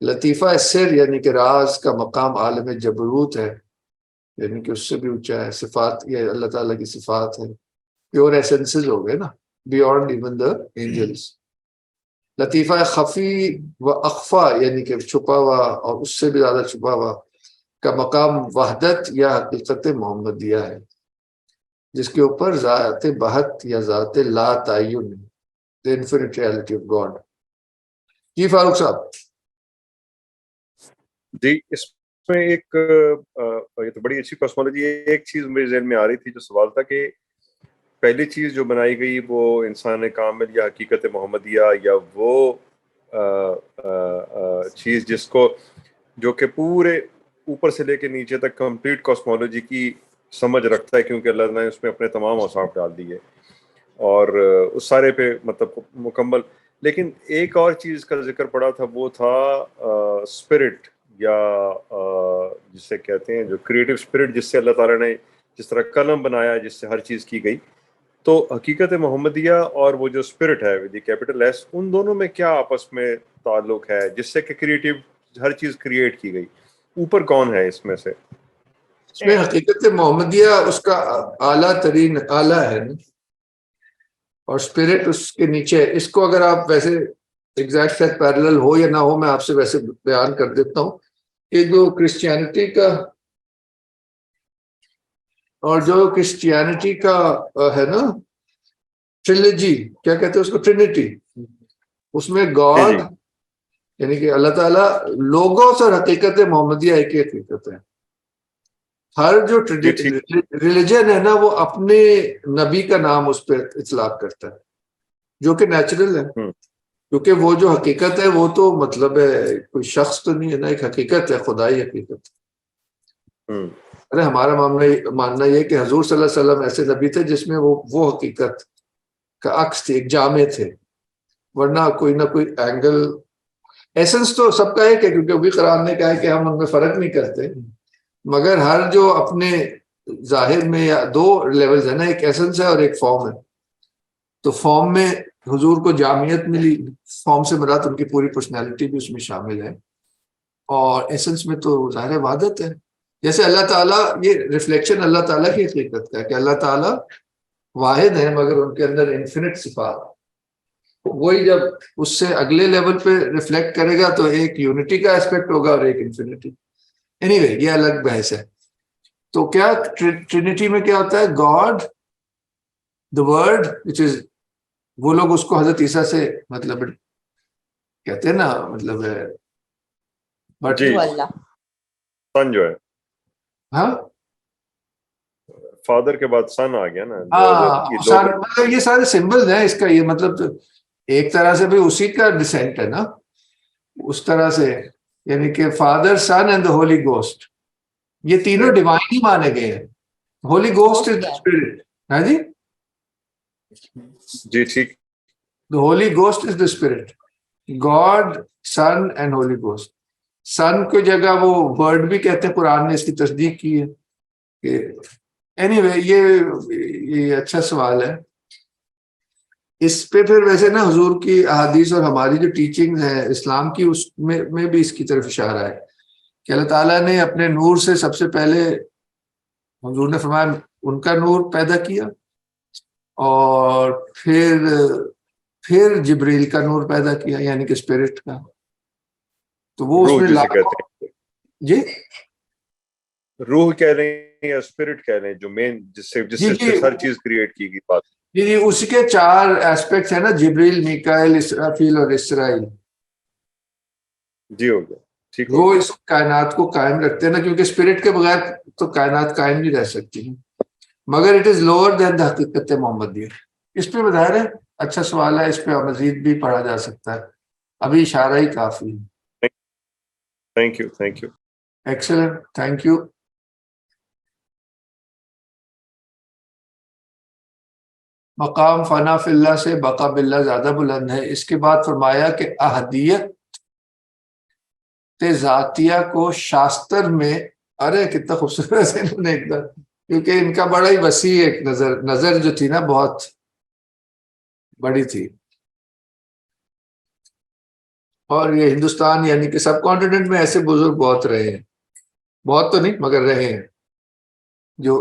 لطیفہ سر یعنی کہ راز کا مقام عالم جبروت ہے, یعنی کہ اس سے بھی اونچا ہے. صفات یہ اللہ تعالیٰ کی صفات ہے, پیور ایسنسز ہو گئے نا, بیونڈ ایون دا اینجلس. لطیفہ خفی و اخفا یعنی کہ چھپا ہوا اور اس سے بھی زیادہ چھپا ہوا کا مقام وحدت یا حقیقت محمدیہ ہے, جس کے اوپر ذات بہت یا ذات لا تعین, the infinite reality of God. جی فاروق صاحب. جی اس میں ایک یہ تو بڑی اچھی کاسمولوجی ہے. ایک چیز میرے ذہن میں آ رہی تھی جو سوال تھا کہ پہلی چیز جو بنائی گئی وہ انسان کامل یا حقیقت محمدیہ یا وہ چیز جس کو جو کہ پورے اوپر سے لے کے نیچے تک کمپلیٹ کاسمولوجی کی سمجھ رکھتا ہے, کیونکہ اللہ نے اس میں اپنے تمام اوصاف ڈال دیے اور اس سارے پہ مطلب مکمل. لیکن ایک اور چیز کا ذکر پڑا تھا, وہ تھا اسپرٹ یا جسے کہتے ہیں جو کریٹو اسپرٹ, جس سے اللہ تعالیٰ نے جس طرح قلم بنایا جس سے ہر چیز کی گئی. تو حقیقت محمدیہ اور وہ جو اسپرٹ ہے ود کیپٹل ایس, ان دونوں میں کیا آپس میں تعلق ہے جس سے کہ کریٹو ہر چیز کریٹ کی گئی؟ اوپر کون ہے اس میں سے؟ اس میں حقیقت محمدیہ اس کا اعلیٰ ترین اعلیٰ ہے اور اسپرٹ اس کے نیچے ہے. اس کو اگر آپ ویسے ایگزیکٹ سیٹ پیرلل ہو یا نہ ہو, میں آپ سے ویسے بیان کر دیتا ہوں کہ جو کرسچینٹی کا اور جو کرسچینٹی کا ہے نا ٹریلوجی, کیا کہتے ہیں اس کو, ٹرینٹی, اس میں گاڈ یعنی کہ اللہ تعالیٰ لوگوس اور حقیقت محمدیہ ایک ہی حقیقت ہے. ہر جو ریلیجن ہے نا وہ اپنے نبی کا نام اس پہ اطلاق کرتا ہے, جو کہ نیچرل ہے, کیونکہ وہ جو حقیقت ہے وہ تو مطلب ہے کوئی شخص تو نہیں ہے نا, ایک حقیقت ہے, خدائی حقیقت. ارے ہمارا ماننا یہ کہ حضور صلی اللہ علیہ وسلم ایسے نبی تھے جس میں وہ حقیقت کا عکس تھے، ایک جامع تھے، ورنہ کوئی نہ کوئی اینگل ایسنس تو سب کا ایک ہے، کیونکہ ابھی قرآن نے کہا ہے کہ ہم ان میں فرق نہیں کرتے، مگر ہر جو اپنے ظاہر میں یا دو لیولز ہیں نا، ایک ایسنس ہے اور ایک فارم ہے. تو فارم میں حضور کو جامعیت ملی، فارم سے مراد ان کی پوری پرسنالٹی بھی اس میں شامل ہے، اور ایسنس میں تو ظاہر وحدت ہے. جیسے اللہ تعالیٰ، یہ ریفلیکشن اللہ تعالیٰ کی حقیقت کا ہے کہ اللہ تعالیٰ واحد ہے مگر ان کے اندر انفینٹ صفات، وہی جب اس سے اگلے لیول پہ ریفلیکٹ کرے گا تو ایک یونٹی کا اسپیکٹ ہوگا اور ایک انفینٹی. اینی وے یہ الگ بحث ہے. تو کیا ٹرینٹی میں کیا ہوتا ہے؟ گاڈ دا ورڈ وچ از، وہ لوگ اس کو حضرت عیسیٰ سے مطلب کہتے ہیں نا، مطلب جی سن جو ہے، ہاں فادر کے بعد سن آ گیا نا. مطلب یہ سارے سمبلز ہیں اس کا، یہ مطلب ایک طرح سے بھی اسی کا ڈسینٹ ہے نا اس طرح سے، یعنی کہ father son and the holy ghost, یہ تینوں ڈیوائن ہی مانے گئے ہیں. Holy ghost is the spirit. ہاں جی جی ٹھیک. The Holy Ghost is the Spirit. God, Son and Holy Ghost. Son کو جگہ وہ ورڈ بھی کہتے ہیں، قرآن نے اس کی تصدیق کی ہے کہ anyway یہ اچھا سوال ہے. اس پہ پھر ویسے نا حضور کی احادیث اور ہماری جو ٹیچنگ ہے اسلام کی، اس میں بھی اس کی طرف اشارہ ہے کہ اللہ تعالیٰ نے اپنے نور سے سب سے پہلے حضور نے فرمایا ان کا نور پیدا کیا، اور پھر جبریل کا نور پیدا کیا، یعنی کہ اسپرٹ کا. تو وہ اس میں جی روح کہہ لیں یا اسپرٹ کہہ لیں، جو مین جس سے ہر چیز کریٹ کی گئی بات. جی اس کے 4 ایسپیکٹس ہیں نا، جبریل، میکائیل، اسرافیل اور اسرائیل. جی ہو گیا ٹھیک. وہ اس کائنات کو قائم رکھتے ہیں نا، کیونکہ اسپرٹ کے بغیر تو کائنات قائم نہیں رہ سکتی، مگر اٹ از لوور دین دا حقیقت محمدیہ. اس پہ ظاہر ہے اچھا سوال ہے، اس پہ مزید بھی پڑھا جا سکتا ہے، ابھی اشارہ ہی کافی ہے. Thank you thank you. Excellent, thank you. مقام فنا فی اللہ سے بقا باللہ زیادہ بلند ہے. اس کے بعد فرمایا کہ احدیت ذاتیہ کو شاستر میں، ارے کتنا خوبصورت ہے انہوں نے ایک دم، کیونکہ ان کا بڑا ہی وسیع ایک نظر جو تھی نا بہت بڑی تھی. اور یہ ہندوستان یعنی کہ سب کانٹیننٹ میں ایسے بزرگ بہت رہے ہیں، بہت تو نہیں مگر رہے ہیں، جو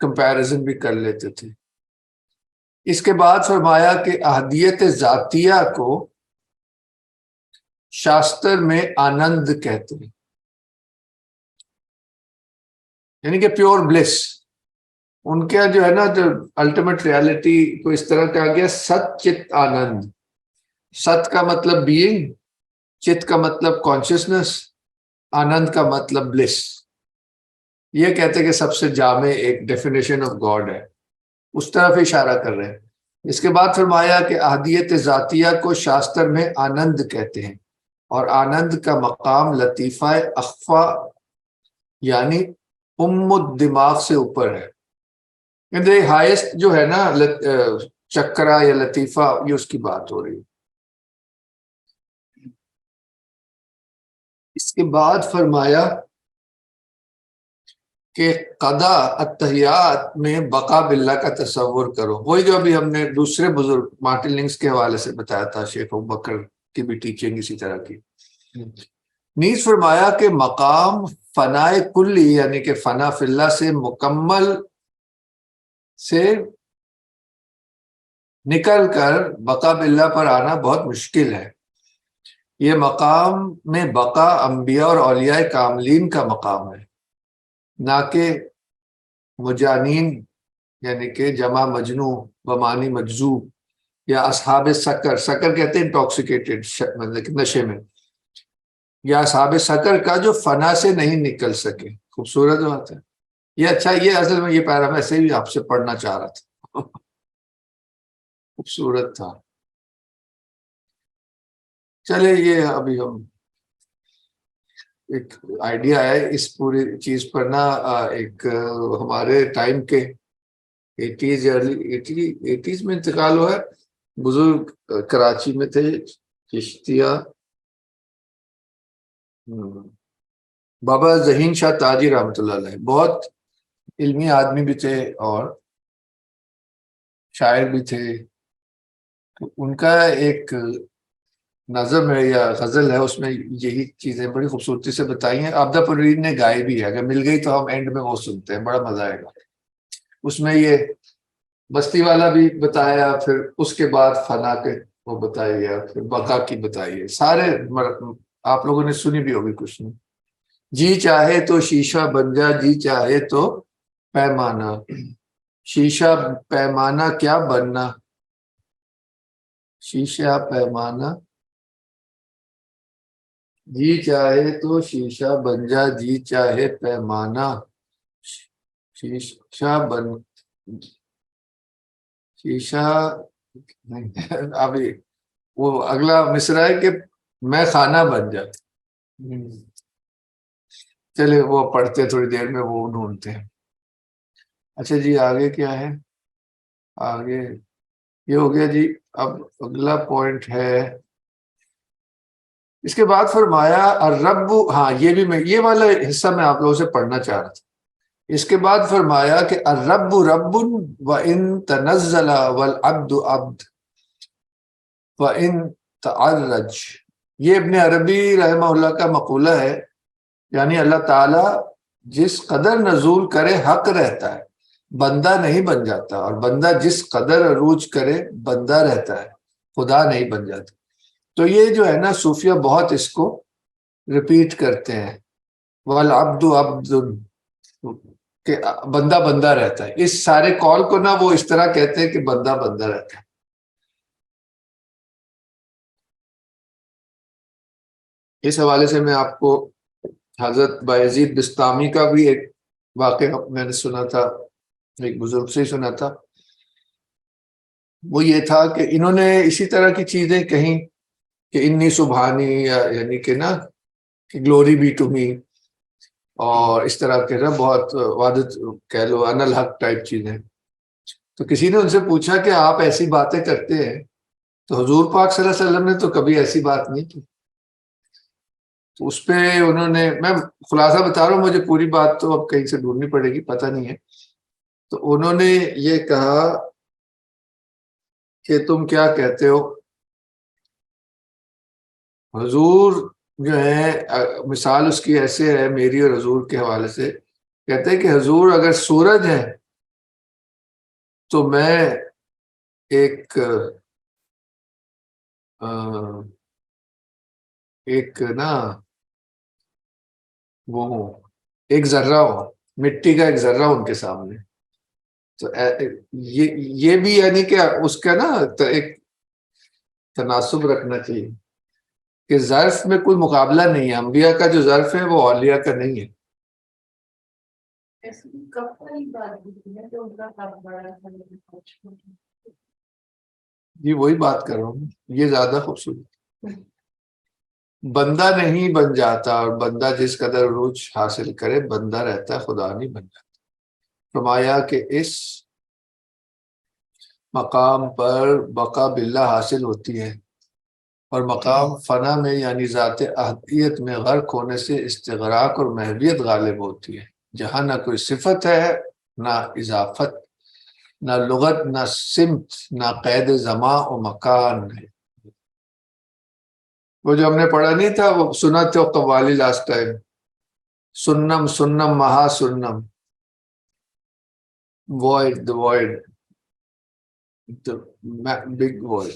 کمپیریزن بھی کر لیتے تھے. اس کے بعد فرمایا کہ احدیت ذاتیہ کو شاستر میں آنند کہتے ہیں، یعنی کہ پیور بلیس. ان کا جو ہے نا، جو الٹیمیٹ ریالٹی کو اس طرح کہا گیا ست چت آنند. ست کا مطلب بینگ، چت کا مطلب کانشیسنس، آنند کا مطلب بلیس. یہ کہتے ہیں کہ سب سے جامع ایک ڈیفینیشن آف گاڈ ہے، اس طرف اشارہ کر رہے ہیں. اس کے بعد فرمایا کہ احدیت ذاتیہ کو شاستر میں آنند کہتے ہیں، اور آنند کا مقام لطیفہ اخفا یعنی الدماغ سے اوپر ہے. ہائیسٹ جو ہے نا چکرا یا لطیفہ، یہ اس کی بات ہو رہی ہے. اس کے بعد فرمایا کہ قضا التحیات میں بقا باللہ کا تصور کرو. وہی جو ابھی ہم نے دوسرے بزرگ مارٹن لنگس کے حوالے سے بتایا تھا، شیخ ابوبکر کی بھی ٹیچنگ اسی طرح کی. نیز فرمایا کہ مقام فنائے کلی یعنی کہ فنا فی اللہ سے مکمل سے نکل کر بقا باللہ پر آنا بہت مشکل ہے. یہ مقام میں بقا انبیاء اور اولیاء کاملین کا مقام ہے، نہ کہ مجانین یعنی کہ جمع مجنو بمانی مجذوب یا اصحاب سکر. سکر کہتے ہیں انٹاکسیکیٹڈ، مطلب نشے میں، یا اصحاب سکر کا جو فنا سے نہیں نکل سکے. خوبصورت بات ہے یہ. اچھا یہ اصل میں یہ پیرا میں ایسے بھی آپ سے پڑھنا چاہ رہا تھا، خوبصورت تھا. چلے یہ ابھی ہم ایک آئیڈیا ہے اس پوری چیز پر نا. ایک ہمارے ٹائم کے 80s میں انتقال ہوا ہے. بزرگ کراچی میں تھے چشتیہ، بابا ذہین شاہ تاجی رحمۃ اللہ علیہ، بہت علمی آدمی بھی تھے اور شاعر بھی تھے. ان کا ایک نظم ہے یا غزل ہے، اس میں یہی چیزیں بڑی خوبصورتی سے بتائی ہیں. عابدہ پروین نے گائے بھی ہے، اگر مل گئی تو ہم اینڈ میں وہ سنتے ہیں، بڑا مزہ آئے گا. اس میں یہ بستی والا بھی بتایا، پھر اس کے بعد فنا کے وہ بتایا گیا، پھر بقا کی بتائی ہے. سارے آپ لوگوں نے سنی بھی ہوگی کچھ نہیں. جی چاہے تو شیشہ بن جا، جی چاہے تو پیمانہ. شیشہ پیمانہ کیا بننا، شیشہ پیمانہ. جی چاہے تو شیشہ بن جا، جی چاہے پیمانہ. شیشہ ابھی وہ اگلا مصرع ہے کہ میں خانہ بن جا. چلے وہ پڑھتے تھوڑی دیر میں، وہ ڈھونڈتے ہیں. اچھا جی آگے کیا ہے؟ آگے یہ ہو گیا جی. اب اگلا پوائنٹ ہے، اس کے بعد فرمایا الرب. ہاں یہ والا حصہ میں آپ لوگوں سے پڑھنا چاہ رہا تھا. اس کے بعد فرمایا کہ الرب رب وَإِن تنزل والعبد عبد وَإِن تعرج. یہ ابن عربی رحمہ اللہ کا مقولہ ہے، یعنی اللہ تعالیٰ جس قدر نزول کرے حق رہتا ہے، بندہ نہیں بن جاتا، اور بندہ جس قدر عروج کرے بندہ رہتا ہے، خدا نہیں بن جاتا. تو یہ جو ہے نا صوفیہ بہت اس کو ریپیٹ کرتے ہیں، والعبد عبد، کہ بندہ بندہ رہتا ہے. اس سارے کال کو نا وہ اس طرح کہتے ہیں کہ بندہ بندہ رہتا ہے. اس حوالے سے میں آپ کو حضرت بایزید بسطامی کا بھی ایک واقعہ میں نے سنا تھا، ایک بزرگ سے سنا تھا. وہ یہ تھا کہ انہوں نے اسی طرح کی چیزیں کہیں کہ انی سبحانی، یعنی کہ نا کہ گلوری بی ٹو می، اور اس طرح کے نا بہت وعدت کہہ لو ان الحق ٹائپ چیزیں. تو کسی نے ان سے پوچھا کہ آپ ایسی باتیں کرتے ہیں، تو حضور پاک صلی اللہ علیہ وسلم نے تو کبھی ایسی بات نہیں کی. تو اس پہ انہوں نے، میں خلاصہ بتا رہا ہوں، مجھے پوری بات تو اب کہیں سے ڈھونڈنی پڑے گی، پتہ نہیں ہے. تو انہوں نے یہ کہا کہ تم کیا کہتے ہو، حضور جو ہے مثال اس کی ایسے ہے میری اور حضور کے حوالے سے. کہتے ہیں کہ حضور اگر سورج ہے تو میں ایک نا وہ ہوں، ایک ذرہ ہوں، مٹی کا ایک ذرہ ان کے سامنے. تو یہ بھی یعنی کہ اس کا نا ایک تناسب رکھنا چاہیے کہ ظرف میں کوئی مقابلہ نہیں ہے. انبیاء کا جو ظرف ہے وہ اولیاء کا نہیں ہے. جی وہی بات کر رہا ہوں، یہ زیادہ خوبصورت. بندہ نہیں بن جاتا، اور بندہ جس قدر عروج حاصل کرے بندہ رہتا ہے، خدا نہیں بن جاتا. فرمایا کہ اس مقام پر بقا باللہ حاصل ہوتی ہے، اور مقام فنا میں یعنی ذات احدیت میں غرق ہونے سے استغراق اور محویت غالب ہوتی ہے، جہاں نہ کوئی صفت ہے، نہ اضافت، نہ لغت، نہ سمت، نہ قید زمان و مکان ہے. وہ جو ہم نے پڑھا نہیں تھا، وہ سنا تھا قوالی لاسٹ ٹائم، سنم سنم مہا سنم، void the void the big void.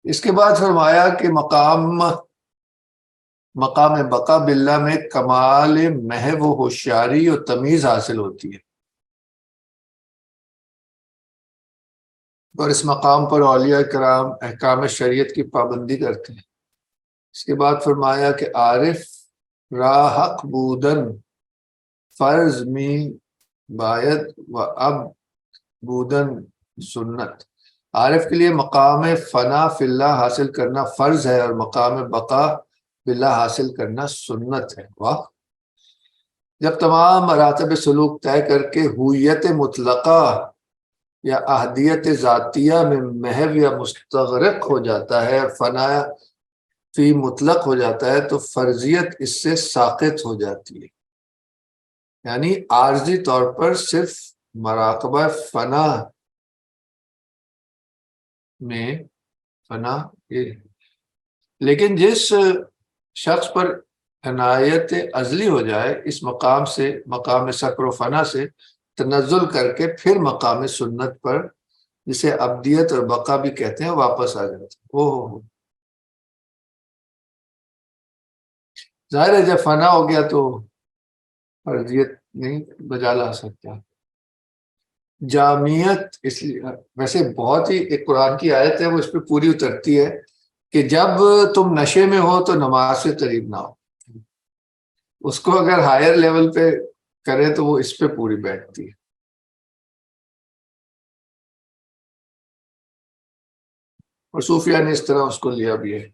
اس کے بعد فرمایا کہ مقام بقا باللہ میں کمال محو و ہوشیاری اور تمیز حاصل ہوتی ہے، اور اس مقام پر اولیاء کرام احکام شریعت کی پابندی کرتے ہیں. اس کے بعد فرمایا کہ عارف را حق بودن فرض می باید و اب بودن سنت. عارف کے لیے مقام فنا فی اللہ حاصل کرنا فرض ہے، اور مقام بقا باللہ حاصل کرنا سنت ہے. واہ جب تمام مراتب سلوک طے کر کے ہویت مطلقہ یا احدیت ذاتیہ میں محو یا مستغرق ہو جاتا ہے، فنا فی مطلق ہو جاتا ہے، تو فرضیت اس سے ساقط ہو جاتی ہے. یعنی عارضی طور پر صرف مراقبہ فنا میں فنا، لیکن جس شخص پر عنایت ازلی ہو جائے، اس مقام سے، مقام سکر و فنا سے تنزل کر کے پھر مقام سنت پر، جسے ابدیت اور بقا بھی کہتے ہیں، واپس آ جاتا ہے. وہ ظاہر ہے جب فنا ہو گیا تو فرضیت نہیں بجا لا سکتا. جامعیت اس لیے ویسے بہت ہی ایک قرآن کی آیت ہے، وہ اس پہ پوری اترتی ہے کہ جب تم نشے میں ہو تو نماز سے قریب نہ ہو. اس کو اگر ہائر لیول پہ کرے تو وہ اس پہ پوری بیٹھتی ہے. اور صوفیہ نے اس طرح اس کو لیا بھی ہے،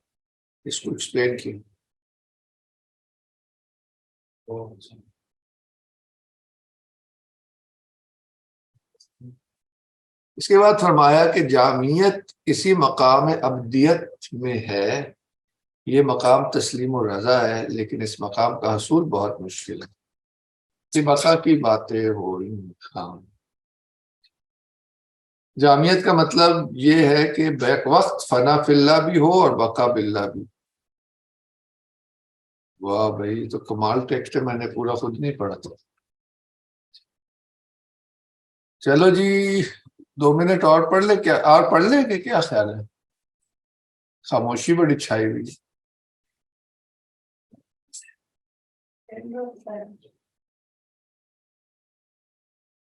اس کو ایکسپلین کیا. اس کے بعد فرمایا کہ جامعیت کسی مقام ابدیت میں ہے، یہ مقام تسلیم و رضا ہے، لیکن اس مقام کا حصول بہت مشکل ہے. بقا کی باتیں ہو رہی ہیں. جامعیت کا مطلب یہ ہے کہ بیک وقت فنا فی اللہ بھی ہو اور بقا باللہ بھی. واہ بھائی، تو کمال ٹیکسٹ ہے، میں نے پورا خود نہیں پڑھا تھا. چلو جی 2 منٹ اور پڑھ لیں، کیا اور پڑھ لیں کہ کیا خیال ہے؟ خاموشی بڑی چھائی ہوئی.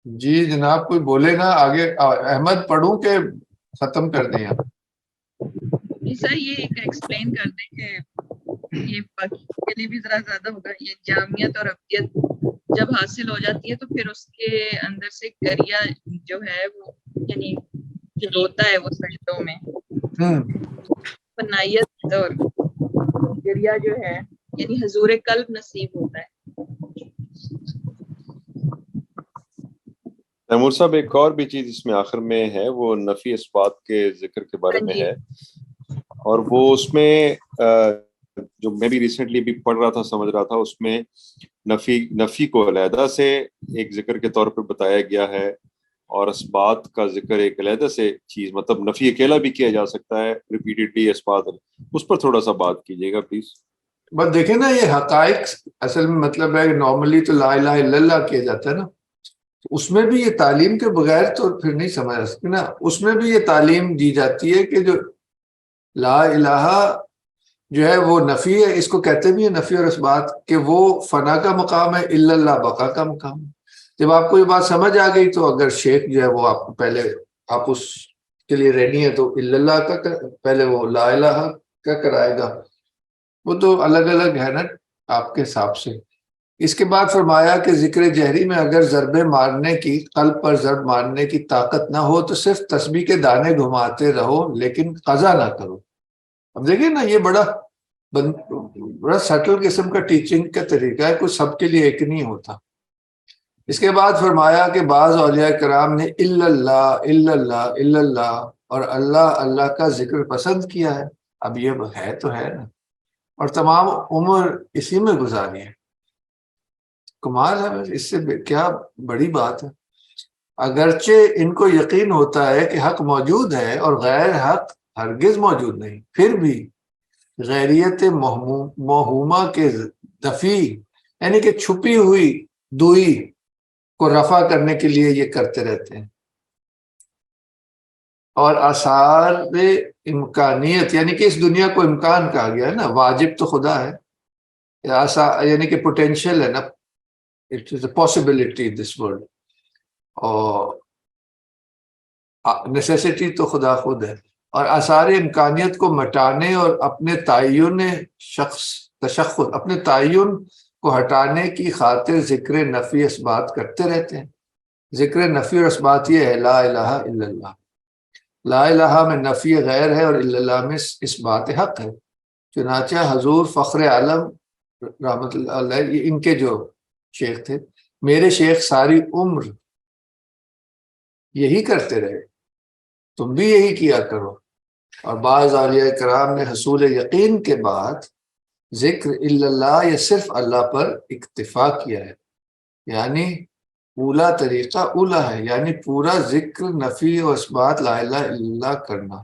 جی جناب کوئی بولے نا آگے. احمد پڑھوں کہ ختم کر دیں آپ؟ سر یہ ایکسپلین کر دیں کہ یہ باقی کے لیے بھی ذرا زیادہ ہوگا. یہ جامعیت اور ابدیت جب حاصل ہو جاتی ہے تو پھر اس کے اندر سے گریا جو ہے وہ، یعنی جو روتا ہے وہ سجدوں میں، فنائیت اور گریا جو ہے یعنی حضور قلب نصیب ہوتا ہے. تیمور صاحب ایک اور بھی چیز اس میں آخر میں ہے، وہ نفی اثبات کے ذکر کے بارے میں ہے، اور وہ اس میں جو میں بھی ریسنٹلی بھی پڑھ رہا تھا، سمجھ رہا تھا، اس میں نفی کو علیحدہ سے ایک ذکر کے طور پہ بتایا گیا ہے، اور اثبات کا ذکر ایک علیحدہ سے چیز، مطلب نفی اکیلا بھی کیا جا سکتا ہے ریپیٹیڈلی، اثبات اس پر تھوڑا سا بات کیجیے گا پلیز. بس دیکھیں نا، یہ حقائق اصل میں مطلب ہے کہ نارملی تو لا الہ الا اللہ کیا جاتا ہے نا، اس میں بھی یہ تعلیم کے بغیر تو پھر نہیں سمجھ آ سکتی نا. اس میں بھی یہ تعلیم دی جاتی ہے کہ جو لا الہ جو ہے وہ نفی ہے، اس کو کہتے بھی ہیں نفی اور اثبات، کہ وہ فنا کا مقام ہے، الا اللہ بقا کا مقام ہے. جب آپ کو یہ بات سمجھ آ گئی تو اگر شیخ جو ہے وہ آپ کو پہلے آپ اس کے لیے ریڈی ہے تو الا اللہ کا پہلے وہ لا الہ کا کرائے گا. وہ تو الگ الگ ہے نا آپ کے حساب سے. اس کے بعد فرمایا کہ ذکر جہری میں اگر ضربے مارنے کی، قلب پر ضرب مارنے کی طاقت نہ ہو تو صرف تسبیح کے دانے گھماتے رہو لیکن قضا نہ کرو. اب دیکھیں نا، یہ بڑا سٹل قسم کا ٹیچنگ کا طریقہ ہے، کچھ سب کے لیے ایک نہیں ہوتا. اس کے بعد فرمایا کہ بعض اولیاء کرام نے الا اللہ الا اللہ الا اللہ اور اللہ اللہ کا ذکر پسند کیا ہے. اب یہ ہے تو ہے نا، اور تمام عمر اسی میں گزاری ہے. کمال ہے، اس سے کیا بڑی بات ہے. اگرچہ ان کو یقین ہوتا ہے کہ حق موجود ہے اور غیر حق ہرگز موجود نہیں، پھر بھی غیریت موہومہ کے دفی، یعنی کہ چھپی ہوئی دوئی کو رفع کرنے کے لیے یہ کرتے رہتے ہیں. اور آثار امکانیت، یعنی کہ اس دنیا کو امکان کہا گیا ہے نا، واجب تو خدا ہے، یعنی کہ پوٹینشیل ہے نا، it is a possibility this world, اور نیسیسٹی تو خدا خود ہے. اور آثار امکانیت کو مٹانے اور اپنے تشخص اپنے تعین کو ہٹانے کی خاطر ذکر نفی اثبات کرتے رہتے ہیں. ذکر نفی اور اثبات یہ ہے لا الہ الا اللہ. لا الہ میں نفی غیر ہے اور الا اللہ میں اثبات حق ہے. چنانچہ حضور فخر عالم رحمۃ اللہ علیہ ان کے جو شیخ تھے, میرے شیخ ساری عمر یہی کرتے رہے, تم بھی یہی کیا کرو. اور بعض اولیاء کرام نے حصول یقین کے بعد ذکر الا اللہ یا صرف اللہ پر اکتفا کیا ہے, یعنی اولا طریقہ اولا ہے, یعنی پورا ذکر نفی و اثبات لا الہ الا اللہ کرنا.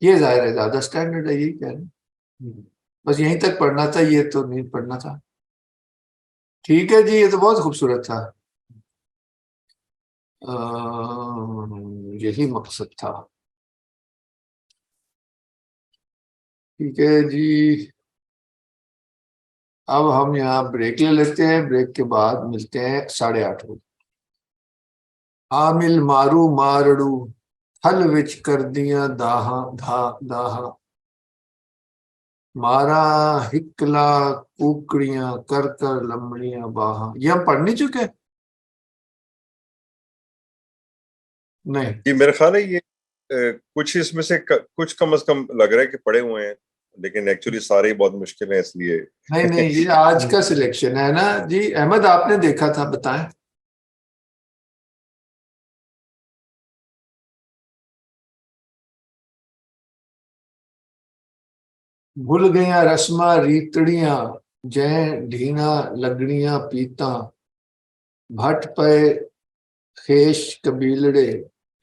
یہ ظاہر ہے زیادہ سٹینڈرڈ ہے, یہی کہہ رہے ہیں, بس یہیں تک پڑھنا تھا, یہ تو نہیں پڑھنا تھا. ٹھیک ہے جی, یہ تو بہت خوبصورت تھا, یہی مقصد تھا. ٹھیک ہے جی, اب ہم یہاں بریک لے لیتے ہیں, بریک کے بعد ملتے ہیں 8:30 بجے. عامل مارو مارڑو حل وچ کر دیاں داہاں داہاں, مارا ہکلا کوکڑیاں کر کر لمڑیاں باہاں. یہ ہم پڑھ نہیں چکے؟ نہیں جی میرا خیال ہے یہ کچھ اس میں سے کچھ کم از کم لگ رہا ہے کہ پڑھے ہوئے ہیں, لیکن ایکچولی سارے ہی بہت مشکل ہیں, اس لیے نہیں, یہ آج کا سلیکشن ہے نا جی. احمد آپ نے دیکھا تھا, بتائیں. بھول گیاں رسماں ریتڑیاں جیں ڈھینا لگڑیاں پیتاں, بھٹ پے خیش قبیلڑے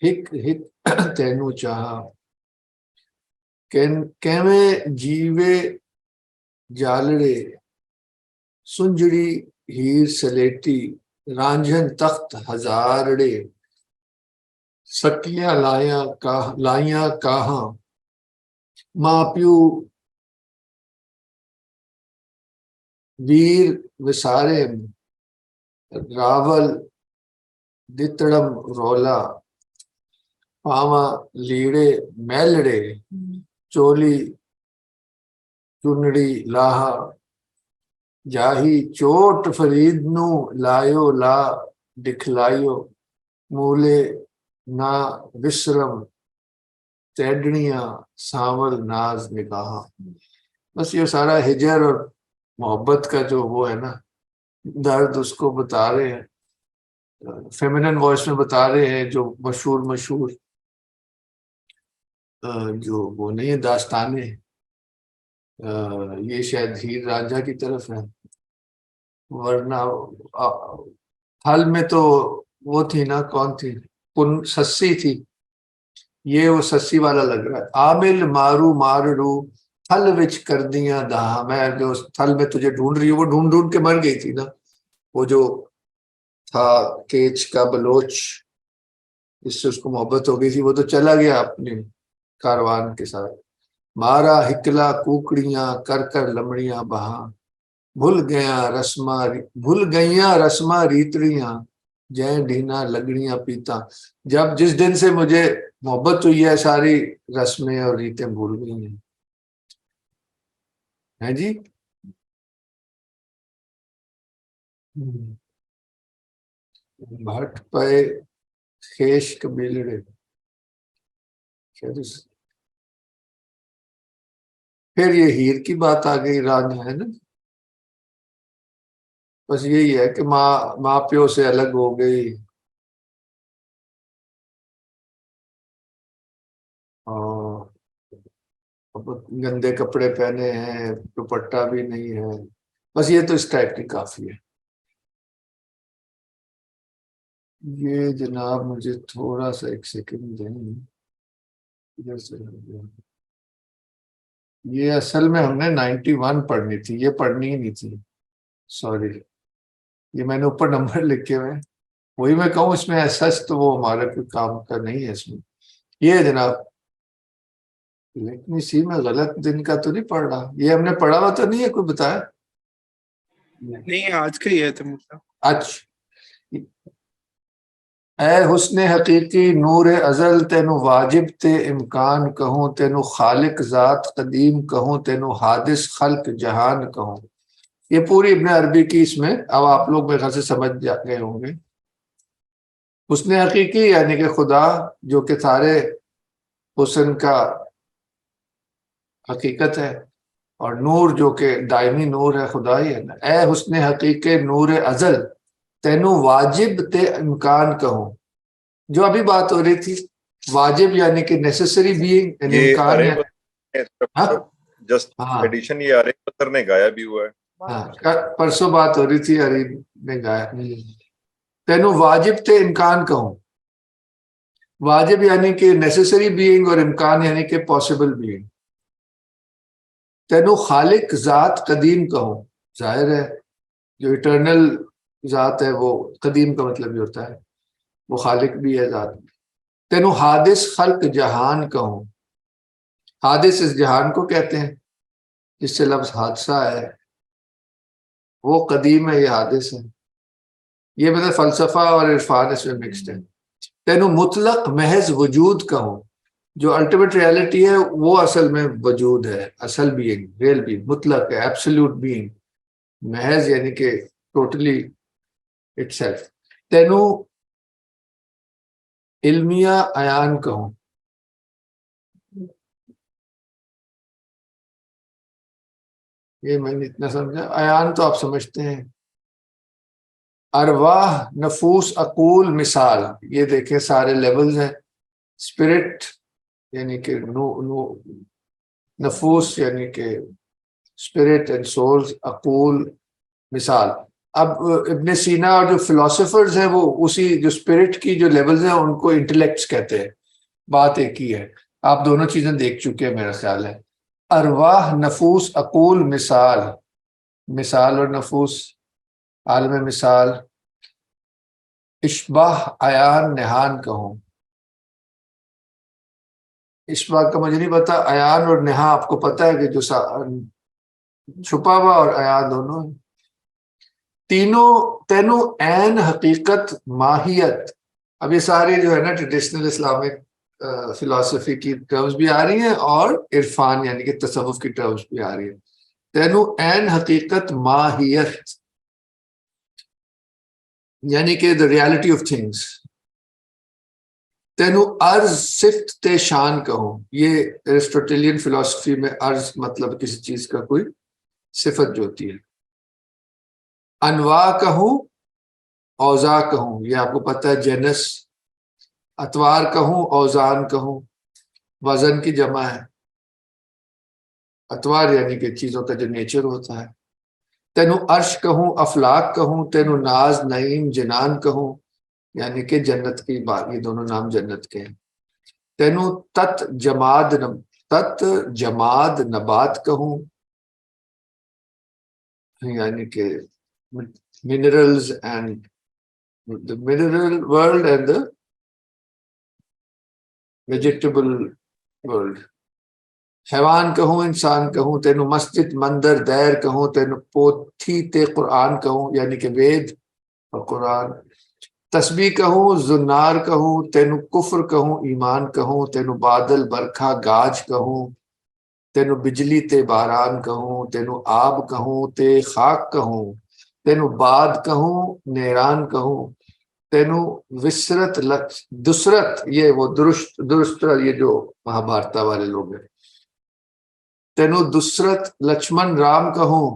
ہک ہک تینو چاہا, کیویں جیوے جالڑے سنجڑی ہیر سلیٹی رانجھن تخت ہزارڑے, سکیاں لائیاں کاہاں ماں پیو ویر وسارے راول دتڑم رولا, پاواں لیڑے میلڑے چولی چنڑی لاہا, جاہی چوٹ فرید نو لایو لا دکھلائیو, مولے نہ وسرم تیڈنیاں سانول ناز نگاہاں. بس یہ سارا ہجر اور محبت کا جو وہ ہے نا درد, اس کو بتا رہے ہیں, فیمنن وائس میں بتا رہے ہیں. جو مشہور جو وہ نہیں ہے داستانیں, یہ شاید ہیر رانجھا کی طرف ہے, ورنہ حل میں تو وہ تھی نا, کون تھی, سسی تھی. یہ وہ سسی والا لگ رہا ہے. عامل مارو مارڑو تھل وچ کر دیاں دہاں, میں جو تھل میں تجھے ڈھونڈ رہی ہوں وہ ڈھونڈ ڈھونڈ کے مر گئی تھی نا. وہ جو تھا کیچ کا بلوچ, اس سے اس کو محبت ہو گئی تھی, وہ تو چلا گیا اپنے کاروان کے ساتھ. مارا ہکلا کوکڑیاں کر کر لمڑیاں بہاں, بھول گئیاں رسماں ریتڑیاں جیں ڈھینا لگڑیاں پیتا. جس دن سے مجھے محبت ہوئی ہے ساری رسمیں اور ریتیں بھول گئی ہیں جی. بھٹ پے خیش قبیلڑے, پھر یہ ہیر کی بات آ گئی, رانجھ ہے نا. بس یہی ہے کہ ماں پیو سے الگ ہو گئی, اور گندے کپڑے پہنے ہیں, دوپٹہ بھی نہیں ہے. بس یہ تو اس ٹائپ کی کافی ہے. یہ جناب مجھے تھوڑا سا ایک سیکنڈ دیں, ادھر سے یہ اصل میں ہم نے 91 پڑھنی تھی, یہ پڑھنی ہی نہیں تھی, سوری. یہ میں نے اوپر نمبر لکھے ہوئے, وہی میں کہوں اس میں سچ تو وہ ہمارے کوئی کام کا نہیں ہے اس میں. یہ جناب لیکن اسی میں غلط دن کا تو نہیں پڑھ رہا, یہ ہم نے پڑھا ہوا تو نہیں ہے, کوئی بتایا نہیں, آج کا ہی ہے تمہارا. اچھا. اے حسن حقیقی نور ازل تینو واجب تے امکان کہوں, تینو خالق ذات قدیم کہوں, تینو حادث خلق جہان کہوں. یہ پوری ابن عربی کی اس میں, اب آپ لوگ میرے خیال سے سمجھ گئے ہوں گے. حسن حقیقی یعنی کہ خدا جو کہ سارے حسن کا حقیقت ہے, اور نور جو کہ دائمی نور ہے خدائی ہے نا. اے حسن حقیق نور ازل تینوں واجب تے امکان کہوں. جو ابھی بات ہو رہی تھی واجب یعنی کہ نیسیسری بینگ، یعنی یہ امکان ارے ہاں جسٹ ہاں ایڈیشن یہ ارے پتھر نے گایا بھی ہوا ہے. ہاں پرسوں بات ہو رہی تھی عریب نے گایا. تینوں واجب تے امکان کہوں. واجب یعنی کہ نیسیسری بینگ اور امکان یعنی کہ پاسبل بینگ. تینوں خالق ذات قدیم کہوں. ظاہر ہے جو اٹرنل ذات ہے وہ قدیم کا مطلب یہ ہوتا ہے وہ خالق بھی ہے ذات. تینوں حادث خلق جہان کہوں. حادث اس جہان کو کہتے ہیں جس سے لفظ حادثہ ہے، وہ قدیم ہے، یہ حادث ہے. یہ مطلب فلسفہ اور عرفان اس میں مکسڈ ہے. تینوں مطلق محض وجود کہوں. جو الٹیمیٹ ریالٹی ہے وہ اصل میں وجود ہے، اصل بینگ، ریئل بینگ، مطلق ہے، ایبسلیوٹ بینگ. محض یعنی کہ ٹوٹلی اٹ سیلف. تینوں علمیہ عیان کہوں. یہ میں نے اتنا سمجھا. عیان تو آپ سمجھتے ہیں. ارواح نفوس عقول مثال، یہ دیکھیں سارے لیولز ہیں. اسپرٹ یعنی کہ نفوس یعنی کہ اسپرٹ اینڈ سولز، عقول مثال. اب ابن سینا اور جو فلاسفرز ہیں وہ اسی جو اسپرٹ کی جو لیولز ہیں ان کو انٹلیکٹس کہتے ہیں. بات ایک ہی ہے. آپ دونوں چیزیں دیکھ چکے ہیں میرا خیال ہے. ارواح نفوس عقول مثال. مثال اور نفوس عالم مثال. اشباح عیان نہان کہوں. اشباح کا مجھے نہیں پتا، عیان اور نہا آپ کو پتا ہے کہ جو چھپا ہوا اور عیان دونوں ہیں. تینوں عین حقیقت ماہیت. اب یہ سارے جو ہے نا ٹریڈیشنل اسلامک فلاسفی کی ٹرمز بھی آ رہی ہیں اور عرفان یعنی کہ تصوف کی ٹرمز بھی آ رہی ہیں. تینوں عین حقیقت ماہیت یعنی کہ the reality of things. تینوں عرض صفت تے شان کہوں. یہ ایرسٹوٹیلین فلسفی میں عرض مطلب کسی چیز کا کوئی صفت جو ہوتی ہے. انواع کہوں اوضاع کہوں، یہ آپ کو پتہ ہے جنس. اتوار کہوں اوزان کہوں، وزن کی جمع ہے. اتوار یعنی کہ چیزوں کا جو نیچر ہوتا ہے. تینوں عرش کہوں افلاک کہوں. تینوں ناز نعیم جنان کہوں یعنی کہ جنت کی بات، یہ دونوں نام جنت کے ہیں. تینوں تت جماد نبات کہوں یعنی کہ minerals and the mineral world and the vegetable world. حیوان کہوں انسان کہوں. تینوں مسجد مندر دیر کہوں. تینوں پوتھی تے قرآن کہوں یعنی کہ وید اور قرآن. تسبیح کہوں زنار کہوں. تینوں کفر کہوں ایمان کہوں. تینوں بادل برکھا گاج کہوں. تینوں بجلی تے باران کہوں. تینوں آب کہوں تے خاک کہوں. تینوں باد کہوں نیران کہوں. تینوں وسرت دسرت، یہ وہ درست یہ جو مہابھارتا والے لوگ ہیں. تینوں دسرت لکشمن رام کہوں.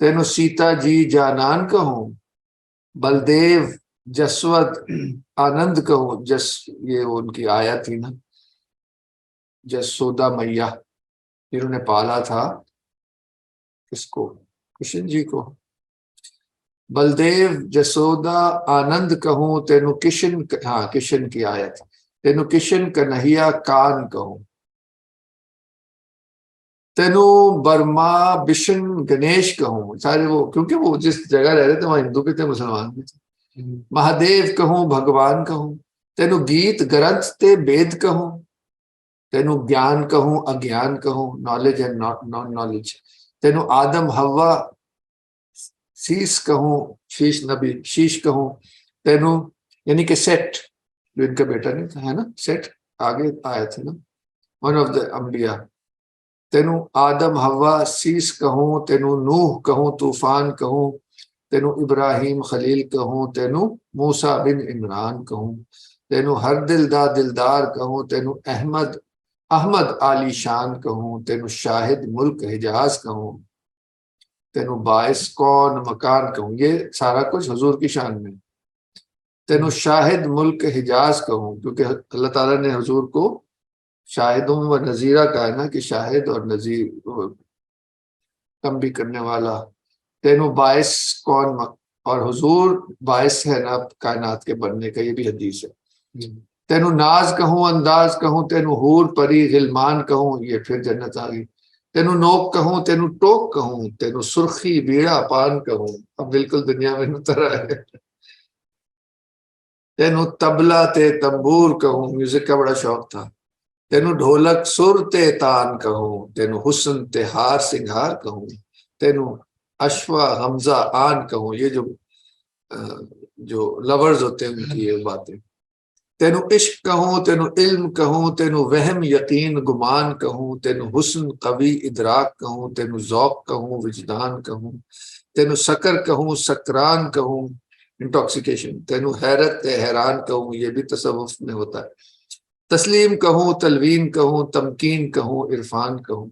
تینوں سیتا جی جانان کہوں. بلدیو جسود آنند کہوں. جس یہ ان کی آیا تھی نا، جسودا میاں جنہوں نے پالا تھا کس کو، کشن جی کو. بلدیو جسودا آنند کہوں. تینوں کشن، ہاں کشن کی آیت. تینوں کشن کنہیا کان کہوں. تینوں برما بشن گنیش کہوں. سارے وہ کیونکہ وہ جس جگہ رہ رہے تھے وہاں ہندو بھی تھے مسلمان بھی تھے. مہادیو کہوں بھگوان کہوں. تینوں گیت گرنتھ تے بید کہوں. تینوں گیان کہوں اگیان کہوں. Knowledge and non knowledge. تینوں آدم ہوا شیش کہوں. شیش نبی شیش کہوں. تینوں یعنی کہ سیٹ جو ان کا بیٹا نہیں تھا ہے نا، سیٹ آگے آیا تھے نا، ون آف دا انبیاء. تینوں آدم ہوا شیش کہوں. تینوں نوح کہوں طوفان کہوں. تینوں ابراہیم خلیل کہوں. تینوں موسیٰ بن عمران کہوں. تینوں ہر دل دا دلدار کہوں. تینوں احمد احمد عالی شان کہوں تینو شاہد ملک حجاز کہوں تینو باعث کون مکان کہوں، یہ سارا کچھ حضور کی شان میں. تینو شاہد ملک حجاز کہوں، کیونکہ اللہ تعالیٰ نے حضور کو شاہدوں و نذیرہ کہا ہے نا، کہ شاہد اور نذیر کم بھی کرنے والا. تینو باعث کون اور حضور باعث ہے نا کائنات کے بننے کا، یہ بھی حدیث ہے. تینو ناز کہوں انداز کہوں تینو حور پری غلمان کہوں، یہ پھر جنت آ گئی. تینو نوک کہوں تینو ٹوک کہوں تینو سرخی بیڑا پان کہوں، اب بالکل دنیا میں اتر ہے. تینو تبلا تے تنبور کہوں، میوزک کا بڑا شوق تھا. تینو ڈھولک سر تے تان کہوں تینو حسن تے ہار سنگھار کہوں تینو اشوا حمزہ آن کہوں، یہ جو لورز ہوتے ہیں ان کی یہ باتیں. تینو عشق کہوں تینو علم کہوں تینو وہم یقین گمان کہوں تینو حسن قوی ادراک کہوں تینو ذوق کہوں وجدان کہوں تینو سکر کہوں سکران کہوں انٹاکسیکیشن تینو حیرت حیران کہوں، یہ بھی تصوف میں ہوتا ہے. تسلیم کہوں تلوین کہوں تمکین کہوں عرفان کہوں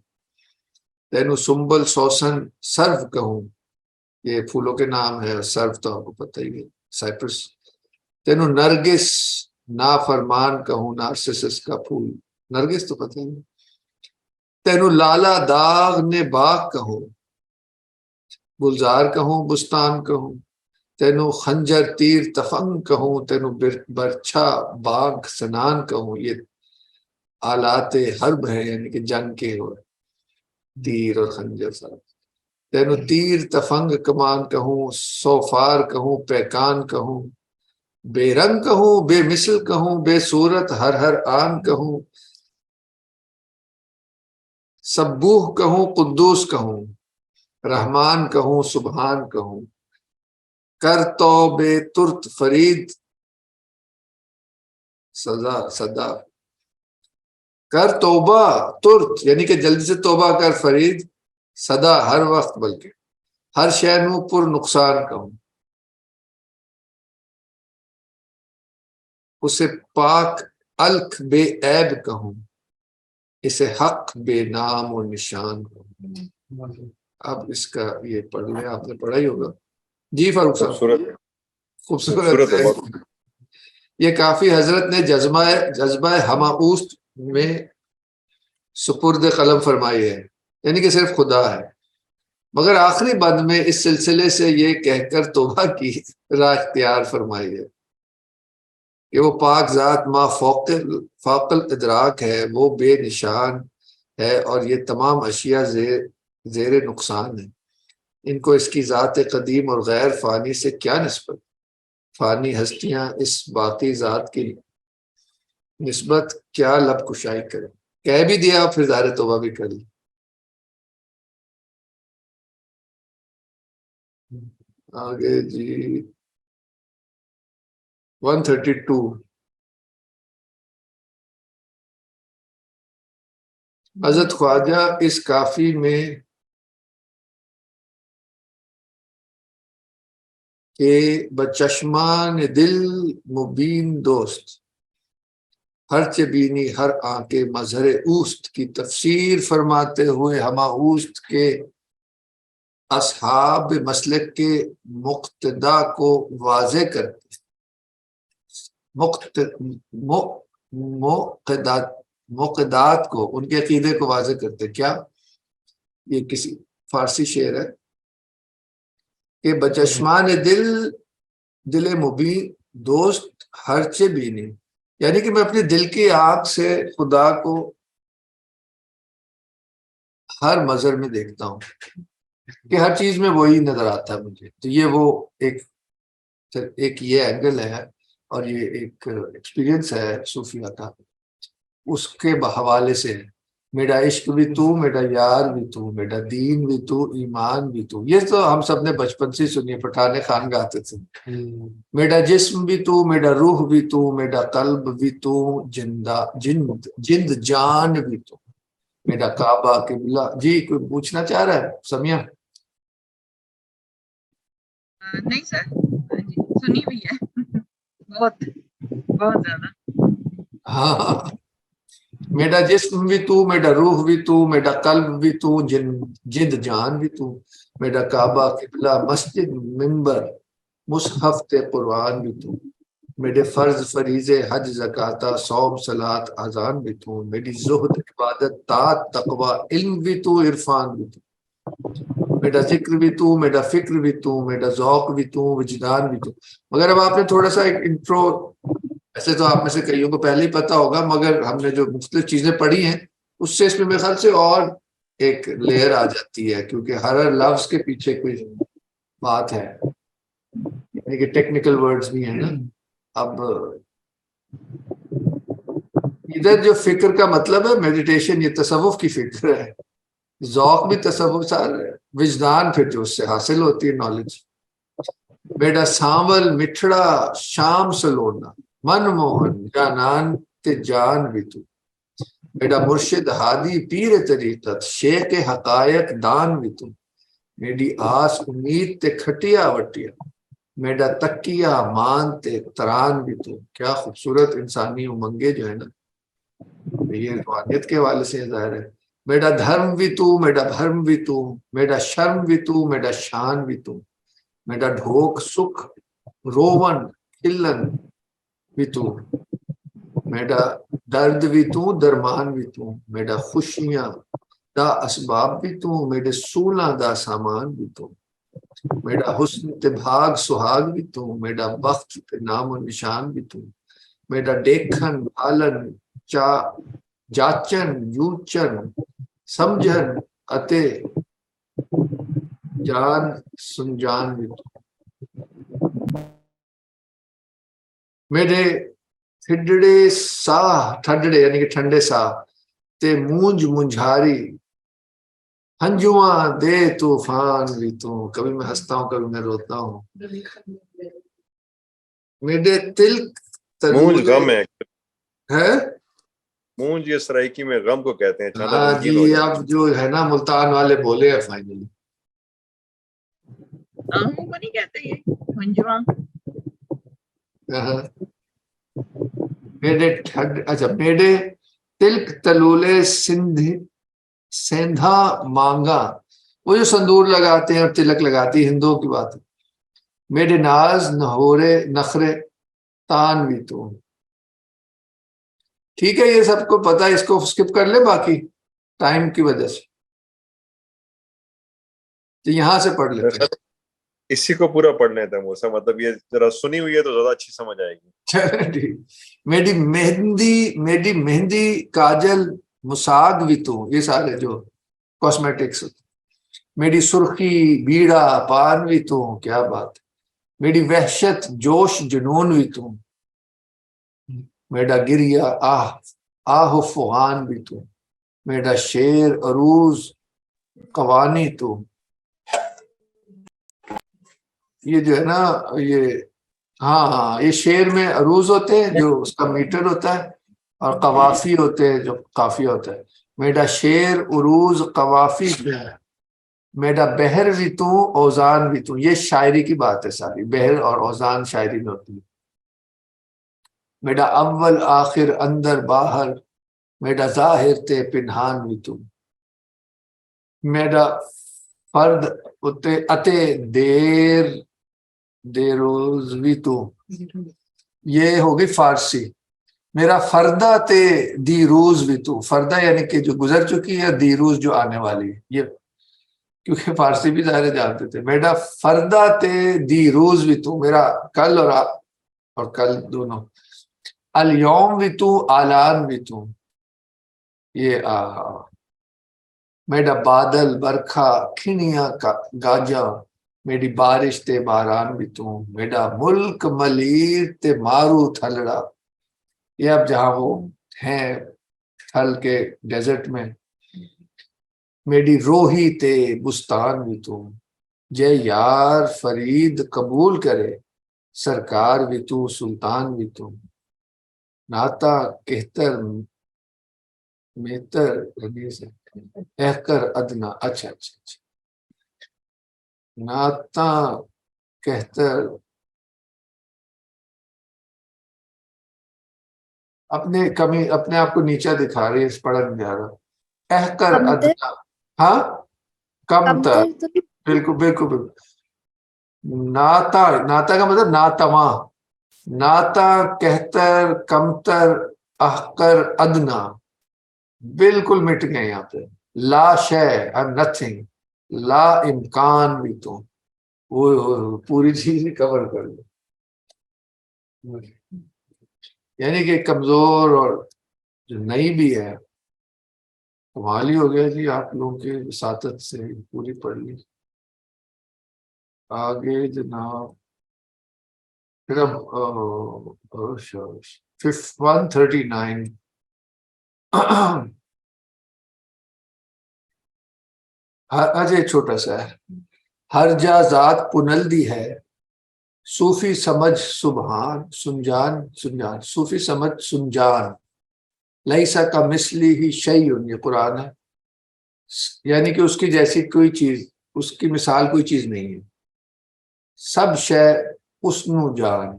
تینو سنبل سوسن سرو کہوں، یہ پھولوں کے نام ہے. سرو تو آپ کو پتہ ہی ہے، سائپرس. تینو نرگس نافرمان کہوں، نارسسس کا پھول نرگس تو پتہ ہی. تینو لالا داغ نے باغ کہوں، گلزار کہوں بستان کہوں تینو خنجر تیر تفنگ کہوں تینو برچھا باغ سنان کہوں، یہ آلات حرب ہے یعنی کہ جنگ کے ہو تیر اور خنجر ساتھ. تینو تیر تفنگ کمان کہوں سوفار کہوں پیکان کہوں بے رنگ کہوں بے مثل کہوں بے صورت ہر آن کہوں سبوح کہوں قدوس کہوں رحمان کہوں سبحان کہوں کر توبے ترت فرید صدا کر توبہ ترت یعنی کہ جلدی سے توبہ کر فرید صدا ہر وقت بلکہ ہر شے نو پر نقصان کہوں اسے پاک الک بے عیب کہوں اسے حق بے نام و نشان کہوں. اب اس کا یہ پڑھ لیں، آپ نے پڑھا ہی ہوگا. جی فاروق صاحب، خوبصورت ہے یہ. کافی حضرت نے جذبہ ہماؤست میں سپرد قلم فرمائی ہے، یعنی کہ صرف خدا ہے. مگر آخری بند میں اس سلسلے سے یہ کہہ کر توبہ کی راہ اختیار فرمائی ہے کہ وہ پاک ذات ما فوق الادراک ہے، وہ بے نشان ہے اور یہ تمام اشیاء زیر نقصان ہے. ان کو اس کی ذات قدیم اور غیر فانی سے کیا نسبت؟ فانی ہستیاں اس باقی ذات کی نسبت کیا لب کشائی کریں. کہہ بھی دیا پھر ظاہر توبہ بھی کر لی. آگے جی 132 حضرت خواجہ اس کافی میں کہ بچشمان دل مبین دوست ہر چبینی ہر آنکے مظہر اوست کی تفسیر فرماتے ہوئے ہما اوست کے اصحاب مسلک کے مقتدا کو واضح کرتے موقدات کو ان کے عقیدے کو واضح کرتے. کیا یہ کسی فارسی شعر ہے کہ بچشمان دل مبین دوست ہر چے بینی، یعنی کہ میں اپنے دل کی آنکھ سے خدا کو ہر مظہر میں دیکھتا ہوں کہ ہر چیز میں وہی نظر آتا ہے مجھے. تو یہ وہ ایک یہ اینگل ہے اور یہ ایک ایکسپیرینس ہے صوفیہ کا. اس کے حوالے سے میرا عشق بھی تو، میرا یار بھی تو، میرا دین بھی تو، ایمان بھی تو. یہ تو ہم سب نے بچپن سے سنی، پٹھان خان گاتے تھے. میرا جسم بھی تو، میرا روح بھی تو، میرا قلب بھی تو، جند جان بھی تو، میرا کعبہ قبلہ. جی کوئی پوچھنا چاہ رہا ہے سمیہ؟ نہیں سر، سنی ہوئی ہے بہت زیادہ. ہاں میرا جسم بھی تو، میرا روح بھی تو، میرا قلب بھی تو، جند جان بھی تو، میرا کعبہ قبلہ مسجد منبر مصحف تے قرآن بھی تو، میرے فرض فریضے حج زکاتہ صوم صلاۃ اذان بھی تو، میری زہد عبادت طاعت تقوی علم بھی تو، عرفان بھی تو، میرا ذکر بھی تو، میرا فکر بھی تو، میرا ذوق بھی تو، وجدان بھی تو۔ مگر اب آپ نے تھوڑا سا ایک انٹرو، ایسے تو آپ میں سے کئیوں کو پہلے ہی پتا ہوگا، مگر ہم نے جو مختلف چیزیں پڑھی ہیں اس سے اس میں میرے خیال سے اور ایک لیئر آ جاتی ہے، کیونکہ ہر لفظ کے پیچھے کوئی بات ہے، یعنی کہ ٹیکنیکل ورڈز بھی ہیں نا۔ اب ادھر جو فکر کا مطلب ہے میڈیٹیشن، یہ تصوف کی فکر ہے، ذوق بھی تصوف سار ہے، وجدان پھر جو اس سے حاصل ہوتی ہے نالج۔ بیٹا سانول مٹھڑا شام سلونا من موہن جانان تے جان بھی تو، میرا مرشد ہادی پیر طریقت شیخ حقائق دان بھی تو، میری آس امید تے کھٹیا وٹیا، میرا تکیہ مان تے تران بھی تو۔ کیا خوبصورت انسانی امنگیں جو ہے نا، یہ روحانیت کے حوالے سے ظاہر ہے۔ میرا دھرم بھی تو، میرا بھرم بھی تو، میرا شرم بھی تو، میرا شان بھی تو، میرا ڈھوک سکھ روون کھلن بھی تو، میرا درد بھی تو، درمان بھی تو، میرا خوشیاں دا اسباب بھی تو، میرے سولاں دا سامان بھی تو، میرا حسن تے بھاگ سہاگ بھی تو، میرا بخت تے نام و نشان بھی تو، میرا دیکھن بھالن جاچن یوچن سمجھن اتے جان سنجان بھی تو، میرے ٹھڈڑے ساہ ٹھڈڑے یعنی کہ ٹھنڈے ساہ تے مونج منجھاری ہنجواں دے طوفان بھی تو۔ کبھی میں ہنستا ہوں کبھی میں روتا ہوں۔ میرے تلک مونج تلولے غم ہے، ہے، مونج یہ سرائکی میں غم کو کہتے ہیں، چاندہ ہاں غمگین جی، ہو جاتا اب جو ہے نا ملتان والے بولے ہیں فائنلی۔ آہوں کو نہیں کہتے یہ منجواں؟ میرے اچھا میرے تلک تلولے سیندھا مانگا، وہ جو سندور لگاتے ہیں اور تلک لگاتی ہیں ہندوؤں کی بات ہے۔ میرے ناز نہورے نخرے تان بھی تو۔ ٹھیک ہے، یہ سب کو پتا ہے، اس کو سکپ کر لے باقی ٹائم کی وجہ سے، تو یہاں سے پڑھ لیتے ہیں۔ اسی کو پورا پڑھنے تھا موسا، مطلب یہ ذرا سنی ہوئی ہے تو زیادہ اچھی سمجھ آئے گی۔ چلے ٹھیک۔ میری مہندی کاجل مساگ بھی تو، یہ سارے جو کاسمیٹکس ہوتے، میری سرخی بیڑا پان بھی تو، کیا بات ہے، میری وحشت جوش جنون بھی تو، میرا گریا آہ فغان بھی تو، میرا شیر عروج قوانی تو۔ یہ جو ہے نا یہ ہاں یہ شعر میں عروض ہوتے ہیں جو اس کا میٹر ہوتا ہے، اور قوافی ہوتے ہیں جو قافیہ ہوتا ہے۔ میرا شعر عروض قوافی جو ہے، میرا بحر بھی تو اوزان بھی تو، یہ شاعری کی بات ہے ساری، بحر اور اوزان شاعری میں ہوتی ہے۔ میرا اول آخر اندر باہر، میرا ظاہر تے پنہان بھی تو، میرا فرد اتے دیروز بھی تو، یہ ہوگی فارسی۔ میرا فردہ تے دی روز بھی تو، فردہ یعنی کہ جو گزر چکی ہے، دی روز جو آنے والی ہے، یہ کیونکہ فارسی بھی ظاہر جانتے تھے۔ میرا فردہ تے دی روز بھی تو، میرا کل اور کل دونوں۔ الیوم بھی تو آلان بھی تو، یہ میرا بادل برکھا کھنیاں گاجا، میری بارش تے باران بھی تو، میرا ملک ملیر تے مارو تھلڑا، یہ اب جہاں وہ ہیں تھل کے ڈیزرٹ میں۔ میری روحی تے بستان بھی تو، جے یار فرید قبول کرے، سرکار بھی تو سلطان بھی تو، ناتا کہتر میتر احکر ادنا، اچھا اچھا اچھا، ناتا کہتر اپنے کمی اپنے آپ کو نیچا دکھا رہی ہے, اس پڑھا نہیں جا رہا. احقر کمتر ادنا, ہاں کم تر, کمتر تو بالکل بالکل بالکل. ناتا, ناتا کا مطلب ناتواں, ناتا کہتر کمتر احقر ادنا, بالکل مٹ گئے یہاں پہ. لا شے نتھنگ, لا امکان بھی تو وہ پوری چیز ہی کور کر لو. یعنی کہ کمزور اور جو نئی بھی ہے, کمال ہی ہو گیا جی آپ لوگوں کے وساطت سے پوری پڑھ لی. آگے جناب پھر اب 139 اجے چھوٹا سا ہے. ہر جا ذات پنلدی ہے, صوفی سمجھ سبحان سنجان سنجان, صوفی سمجھ سنجان. لیسا کا مثلی ہی شیء, یہ قرآن ہے, یعنی کہ اس کی جیسی کوئی چیز, اس کی مثال کوئی چیز نہیں ہے. سب شے حسن جان,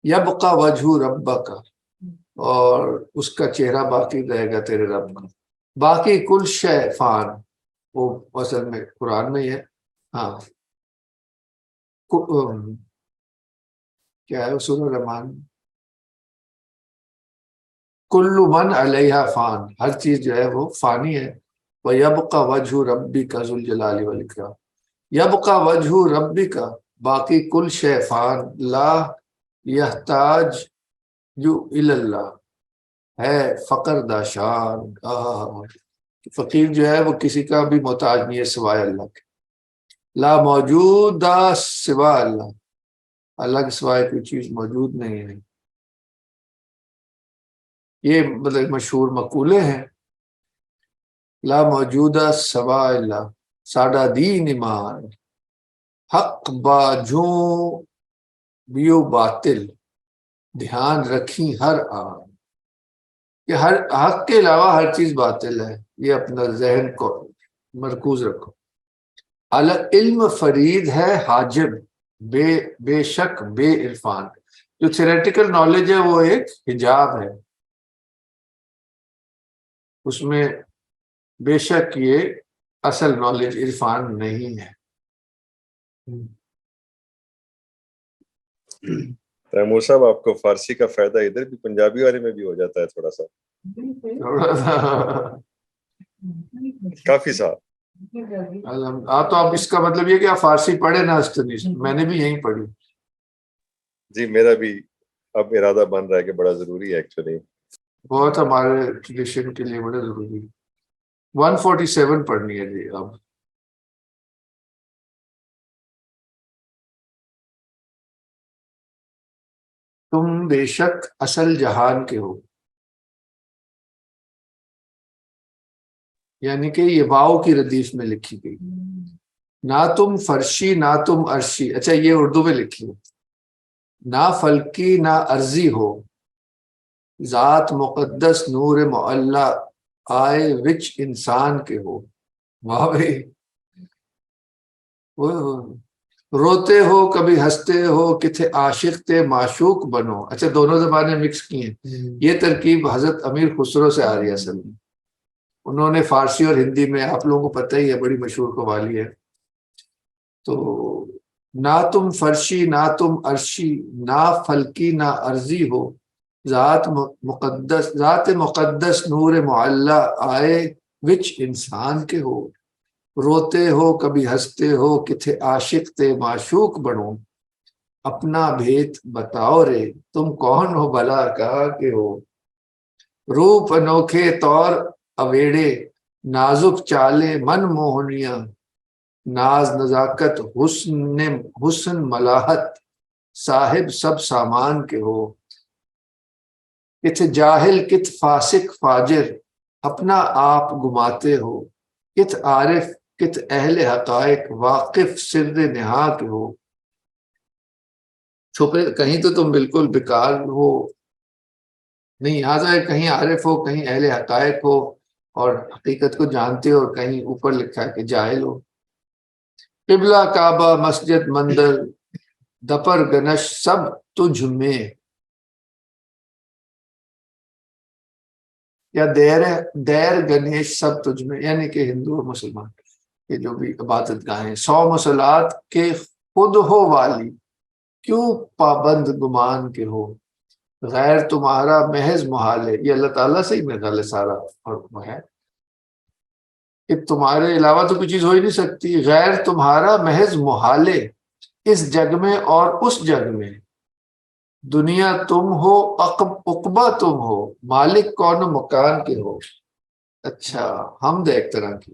یبقى وجہ ربک, اور اس کا چہرہ باقی رہے گا تیرے رب کا. باقی کل شے فان, وہ اصل میں قرآن میں ہی ہے. ہاں کیا ہے سورہ الرحمن, کل من علیہا فان, ہر چیز جو ہے وہ فانی ہے. وَيَبْقَى وَجْهُ رَبِّكَ ذُو الْجَلَالِ وَالْإِكْرَامِ, يَبْقَى وَجْهُ رَبِّكَ, باقی کل شے فان, لا یحتاج جو اللہ, ہے فقر داشان. فقیر جو ہے وہ کسی کا بھی محتاج نہیں ہے سوائے اللہ کے. لا موجود سوائے اللہ, اللہ کے سوائے کوئی چیز موجود نہیں ہے. یہ مطلب مشہور مقولے ہیں. لا موجودہ سوائے اللہ, ساڈا دین ایمان, حق باجوں بیو باطل, دھیان رکھی ہر آن, کہ ہر حق کے علاوہ ہر چیز باطل ہے. یہ اپنا ذہن کو مرکوز رکھو. علم فرید ہے حاجب, بے شک بے عرفان. جو تھیوریٹیکل نالج ہے وہ ایک حجاب ہے, اس میں بے شک یہ اصل نالج عرفان نہیں ہے. تیمور صاحب آپ کو فارسی کا فائدہ ادھر بھی پنجابی والے میں بھی ہو جاتا ہے تھوڑا سا, کافی سا. تو اب اس کا مطلب یہ کہ آپ فارسی پڑھے نا استنیس, میں نے بھی یہیں پڑھی. جی میرا بھی اب ارادہ بن رہا ہے کہ بڑا ضروری ہے ایکچولی, بہت ہمارے ٹریڈیشن کے لیے بڑا ضروری ہے. 147 پڑھنی ہے جی اب. تم بے شک اصل جہان کے ہو, یعنی کہ یہ واؤ کی ردیف میں لکھی گئی. نہ تم فرشی نہ تم عرشی, اچھا یہ اردو میں لکھی ہے. نہ فلکی نہ ارضی ہو, ذات مقدس نور معلی آئے وچ انسان کے ہو. واہ بھائی, روتے ہو کبھی ہنستے ہو, کتھے عاشق تے معشوق بنو. اچھا دونوں زبانیں مکس کی ہیں. یہ ترکیب حضرت امیر خسرو سے آ رہی ہے اصل میں. انہوں نے فارسی اور ہندی میں, آپ لوگوں کو پتہ ہی ہے, بڑی مشہور قوالی ہے. تو نہ تم فرشی نہ تم عرشی, نہ فلکی نہ ارضی ہو, ذات مقدس نور معلی آئے وچ انسان کے ہو. روتے ہو کبھی ہنستے ہو, کتھے عاشق تے معشوق بنو. اپنا بھیت بتاؤ رے, تم کون ہو بھلا کہاں کے ہو. روپ انوکھے طور اویڑے, نازک چالے من موہنیاں. ناز نزاکت حسن ملاحت, صاحب سب سامان کے ہو. کتھ جاہل کتھ فاسق فاجر, اپنا آپ گماتے ہو. کتھ عارف کتھ اہل حقائق, واقف سر نہا کے ہو. چھپے کہیں تو تم بالکل بیکار ہو نہیں, یہاں ہے کہیں عارف ہو کہیں اہل حقائق ہو اور حقیقت کو جانتے ہو, اور کہیں اوپر لکھا ہے کہ جاہل ہو. قبلہ کعبہ مسجد مندر دپر گنش سب تجھ میں, یا دیر گنیش سب تجھ میں، یعنی کہ ہندو اور مسلمان کے جو بھی عبادت گاہیں، 100 مسلات کے خود ہو والی، کیوں پابند گمان کے ہو، غیر تمہارا محض محال ہے، یہ اللہ تعالیٰ سے ہی محال ہے سارا، اور وہ ہے کہ تمہارے علاوہ تو کوئی چیز ہو ہی نہیں سکتی، غیر تمہارا محض محال ہے اس جگ میں اور اس جگ میں، دنیا تم ہو عقبہ تم ہو، مالک کون و مکان کے ہو۔ اچھا حمد ایک طرح کی،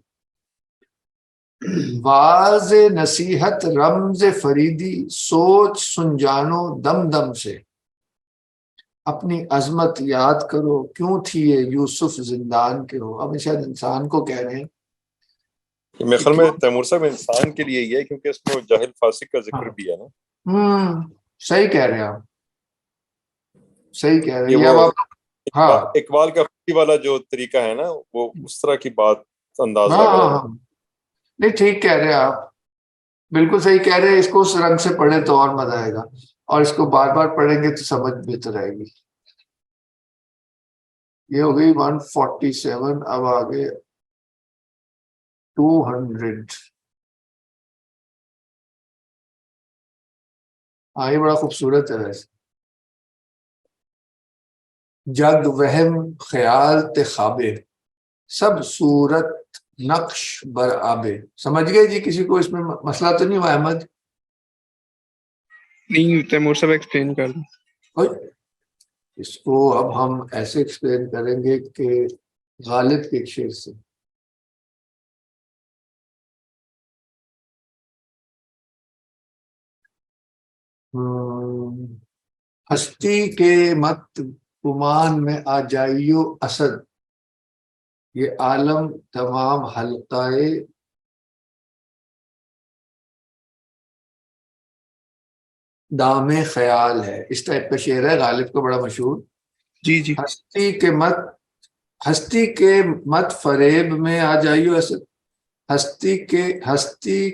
واز نصیحت رمز فریدی، سوچ سن جانو دم دم سے، اپنی عظمت یاد کرو کیوں تھی یہ یوسف زندان کے ہو۔ اب شاید انسان کو کہہ رہے ہیں، میرے خیال میں تیمور صاحب انسان کے لیے یہ ہے کیونکہ اس میں جاہل فاسق کا ذکر بھی ہے نا۔ صحیح کہہ رہے ہیں آپ، صحیح کہہ رہے ہیں، یہ یہ اب وہ آپ ہاں اقبال کا فقی والا جو طریقہ ہے نا، وہ اس طرح کی بات انداز لگ رہا ہے۔ نہیں ٹھیک کہہ رہے ہیں آپ، بالکل صحیح کہہ رہے ہیں، اس کو اس رنگ سے پڑھیں تو اور مزہ آئے گا، اور اس کو بار بار پڑھیں گے تو سمجھ بہتر آئے گی۔ یہ ہو گئی 147، اب آگے 200۔ ہاں یہ بڑا خوبصورت ہے ویسے، جگ وہم خیال تے خوابے، سب صورت نقش بر آبے۔ سمجھ گئے جی؟ کسی کو اس میں مسئلہ تو نہیں ہوا احمد؟ نہیں تیمور صاحب ایکسپلین کر دیں۔ اس کو اب ہم ایسے ایکسپلین کریں گے کہ غالب کے ایک شعر سے، ہستی کے مت گمان میں آ جائیو اسد، یہ عالم تمام حلقہ دام خیال ہے۔ اس ٹائپ کا شعر ہے غالب کو، بڑا مشہور۔ جی جی، ہستی کے مت فریب میں آ جائیو اسد، ہستی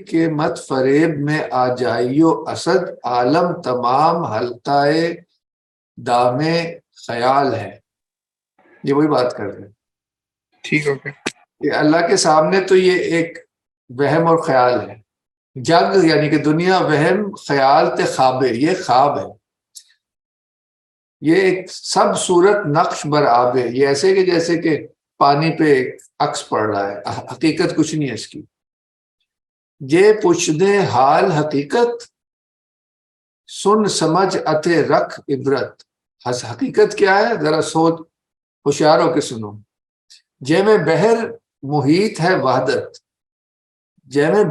کے مت فریب میں آ جائیو اسد، عالم تمام حلقہ دام خیال ہے۔ یہ وہی بات کر رہے ہیں ٹھیک ہو گیا۔ کہ اللہ کے سامنے تو یہ ایک وہم اور خیال ہے، جگ یعنی کہ دنیا، وہم خیال تے خوابے، یہ خواب ہے، یہ ایک سب صورت نقش بر آبے، یہ ایسے کہ جیسے کہ پانی پہ ایک عکس پڑ رہا ہے، حقیقت کچھ نہیں ہے اس کی۔ یہ پوچھ دے حال حقیقت، سن سمجھ اتے رکھ عبرت، حقیقت کیا ہے ذرا سوچ ہوشیار ہو کے سنو۔ جے میں بحر محیط ہے وحدت، جے میں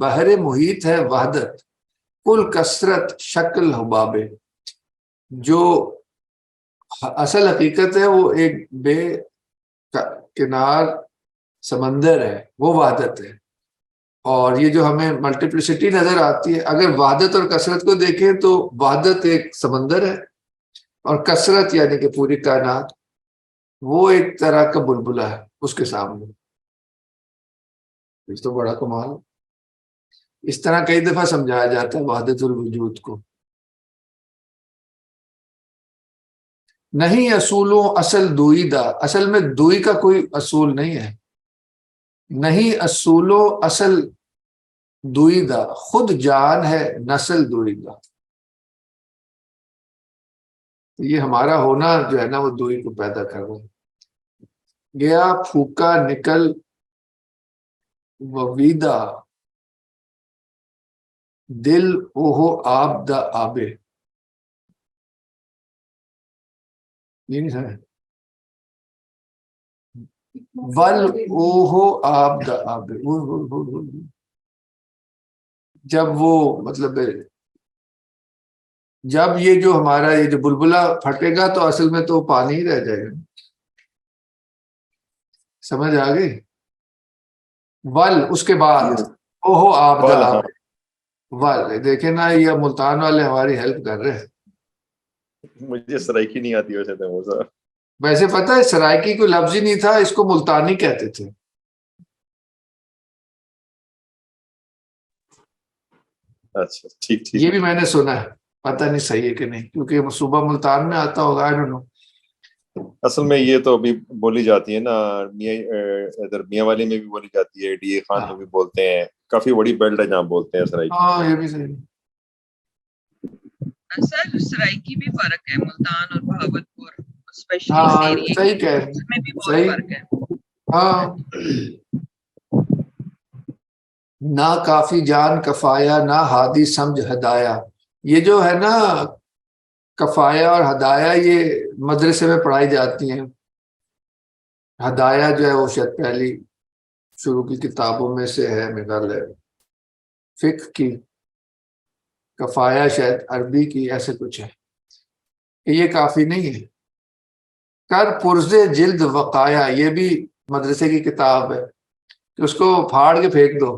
بحر محیط ہے وحدت، کل کثرت شکل حبابے، جو اصل حقیقت ہے وہ ایک بے کنار سمندر ہے، وہ وحدت ہے۔ اور یہ جو ہمیں ملٹیپلسٹی نظر آتی ہے، اگر وحدت اور کثرت کو دیکھیں تو وحدت ایک سمندر ہے، اور کثرت یعنی کہ پوری کائنات وہ ایک طرح کا بلبلہ ہے اس کے سامنے۔ اس تو بڑا کمال، اس طرح کئی دفعہ سمجھایا جاتا ہے وحدت الوجود کو۔ نہیں اصولوں اصل دوئیدہ، اصل میں دوئی کا کوئی اصول نہیں ہے، نہیں اصولوں اصل دوئیدہ، خود جان ہے نسل دوئیدہ۔ یہ ہمارا ہونا جو ہے نا وہ دوئی کو پیدا کر رہا ہے۔ گیا پھوکا نکل وویدہ، دل اوہو آب دا آبے، یہ نہیں سمجھ، ول اوہو آب دا آبے، جب وہ مطلب جب یہ جو ہمارا یہ جو بلبلہ پھٹے گا تو اصل میں تو پانی ہی رہ جائے گا۔ سمجھ آ گئی؟ ول اس کے بعد اوہو آب دا آبے، ول دیکھیں نا، یہ ملتان والے ہماری ہیلپ کر رہے ہیں۔ مجھے سرائکی نہیں آتی ویسے تیمور صاحب۔ ویسے پتہ ہے سرائکی کوئی لفظ ہی نہیں تھا، اس کو ملتانی کہتے تھے۔ اچھا ٹھیک ٹھیک، یہ بھی میں نے سنا ہے، پتہ نہیں صحیح ہے کہ نہیں، کیونکہ صوبہ ملتان میں آتا ہوگا، I don't know۔ اصل میں یہ تو ابھی بولی جاتی ہے نا میاں ادھر میاں والی میں بھی بولی جاتی ہے, ڈی اے خان میں بھی بولتے ہیں, کافی بڑی بیلٹ ہے جہاں بولتے ہیں سرائکی. ہاں یہ بھی صحیح. سر سرائکی بھی فرق ہے, ملتان اور بہاولپور اسپیشلی اس ہاں ایریے صحیح کہہ رہے ہیں, میں بھی بہت صحیح. فرق ہے. ہاں نہ کافی جان کفایا نہ ہادی سمجھ ہدایا. یہ جو ہے نا کفایا اور ہدایا یہ مدرسے میں پڑھائی جاتی ہیں. ہدایا جو ہے وہ شاید پہلی شروع کی کتابوں میں سے ہے, میرا خیال ہے فقہ کی. کفایا شاید عربی کی, ایسے کچھ ہے. کہ یہ کافی نہیں ہے. کر پرزے جلد وقایا, یہ بھی مدرسے کی کتاب ہے کہ اس کو پھاڑ کے پھینک دو.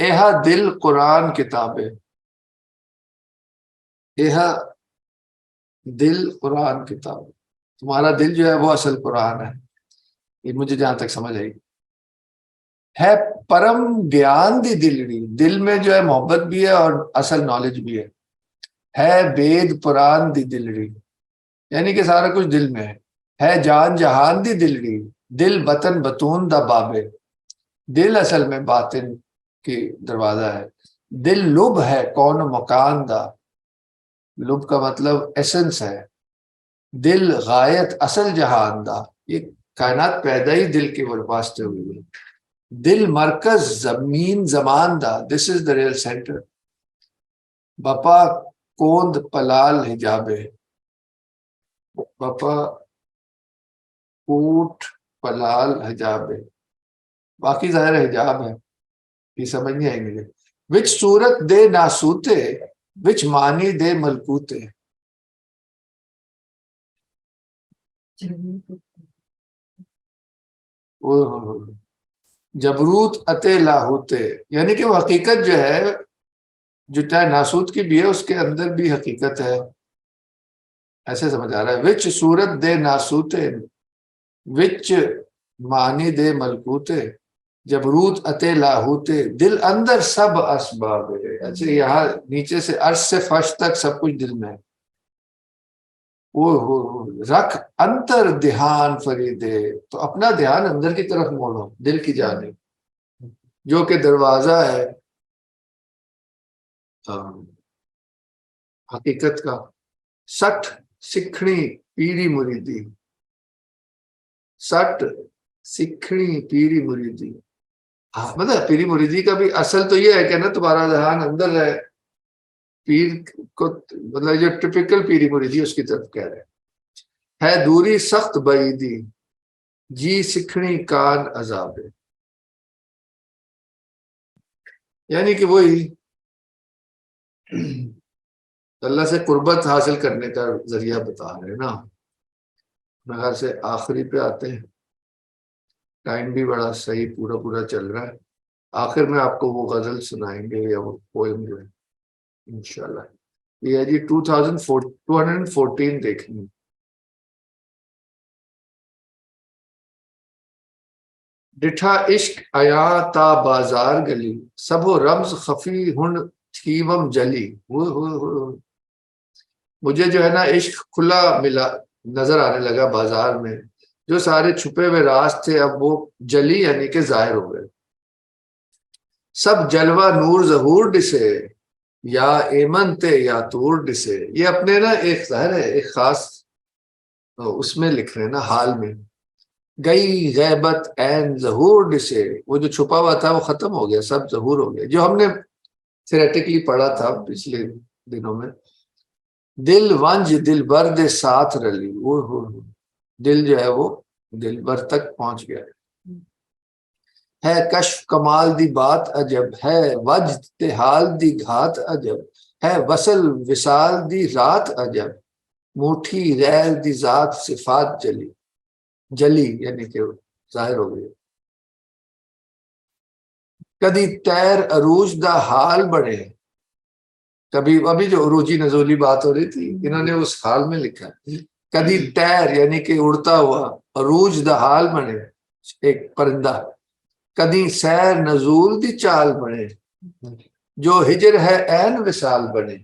ایہا دل قرآن کتابیں, ایہا دل قرآن کتاب, تمہارا دل جو ہے وہ اصل قرآن ہے. یہ مجھے جہاں تک سمجھ آئی ہے. پرم گیان دی دلڑی, دل میں جو ہے محبت بھی ہے اور اصل نالج بھی ہے. بید پران دی دلڑی, یعنی کہ سارا کچھ دل میں ہے. جان جہان دی دلڑی, دل وطن بتون دا بابے, دل اصل میں باطن کی دروازہ ہے. دل لب ہے کون مکان دا, لب کا مطلب ایسنس ہے. دل غایت اصل جہان دا, یہ کائنات پیدا ہی دل کے واسطے ہوئی ہے. دل مرکز زمین زمان دا, دس از دا ریئل سینٹر. بپا کوند پلال حجابے, بپا کوٹ پلال حجابے, باقی ظاہر حجاب ہے, یہ سمجھ نہیں آئیں گے. وچ صورت دے ناسوتے, وچ معنی دے ملکوتے. جبروت اتے لاہوتے, یعنی کہ وہ حقیقت جو ہے جو چاہے ناسوت کی بھی ہے اس کے اندر بھی حقیقت ہے, ایسے سمجھ آ رہا ہے. وچ صورت دے ناسوتے, وچ معنی دے ملکوتے, جبروت اتے لاہوتے, دل اندر سب اسباب ہے. اچھا یہاں نیچے سے عرش سے فرش تک سب کچھ دل میں ہے. رکھ انتر دھیان فریدے, تو اپنا دھیان اندر کی طرف موڑو, دل کی جانب, جو کہ دروازہ ہے حقیقت کا. سٹھ سکھنی پیری مریدی, سٹھ سکھنی پیری مریدی, مطلب پیری مریدی کا بھی اصل تو یہ ہے کہ نا تمہارا ذہان اندر ہے. پیر کو مطلب جو ٹپیکل پیری مریدی اس کی طرف کہہ رہے ہے. دوری سخت بعیدی, جی سکھنی کان عذاب, یعنی کہ وہی اللہ سے قربت حاصل کرنے کا ذریعہ بتا رہے ہیں نا. میرے خیال سے آخری پہ آتے ہیں, ٹائم بھی بڑا صحیح پورا چل رہا ہے. آخر میں آپ کو وہ غزل سنائیں گے یا وہ پوئم جو ہے انشاءاللہ. یہ ہے جی 214 دیکھیں. ڈٹھا عشق آیا تا بازار گلی, سبو رمز خفی ہن تھیوم جلی. مجھے جو ہے نا عشق کھلا ملا, نظر آنے لگا بازار میں. جو سارے چھپے ہوئے راز تھے اب وہ جلی یعنی کہ ظاہر ہو گئے. سب جلوہ نور ظہور ڈسے, یا ایمن تے یا تور ڈسے. یہ اپنے نا ایک ظاہر ہے ایک خاص اس میں لکھ رہے ہیں نا حال میں. گئی غیبت این ظہور ڈسے, وہ جو چھپا ہوا تھا وہ ختم ہو گیا, سب ظہور ہو گیا. جو ہم نے تھیریٹیکلی پڑھا تھا پچھلے دنوں میں, دل ونج دل بر دے ساتھ رلی, وہ دل جو ہے وہ دل بر تک پہنچ گیا. ہے کشف کمال دی بات عجب, ہے وجد حال دی گھات عجب, ہے وصل وصال دی رات عجب, موٹھی غیر دی ذات صفات جلی یعنی کہ ظاہر ہو گئی. کدی تیر عروج دا حال بڑھے, کبھی ابھی جو عروجی نزولی بات ہو رہی تھی انہوں نے اس حال میں لکھا. کدی تیر یعنی کہ اڑتا ہوا, عروج دا حال بنے ایک پرندہ. کدی سیر نزول دی چال بنے, جو ہجر ہے این وصال بنے.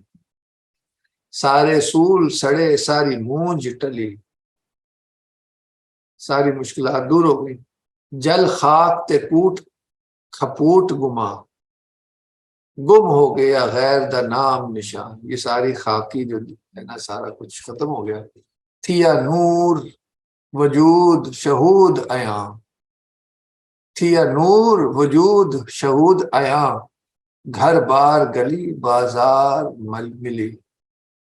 سارے سول سڑے ساری مونج ٹلی، ساری مشکلات دور ہو گئی. جل خاک تے کوٹ کھپوٹ گما، گم ہو گیا غیر دا نام نشان. یہ ساری خاکی جو ہے نا سارا کچھ ختم ہو گیا. تھیا نور وجود شہود عیاں، تھیا نور وجود شہود عیاں. گھر بار گلی بازار ملی،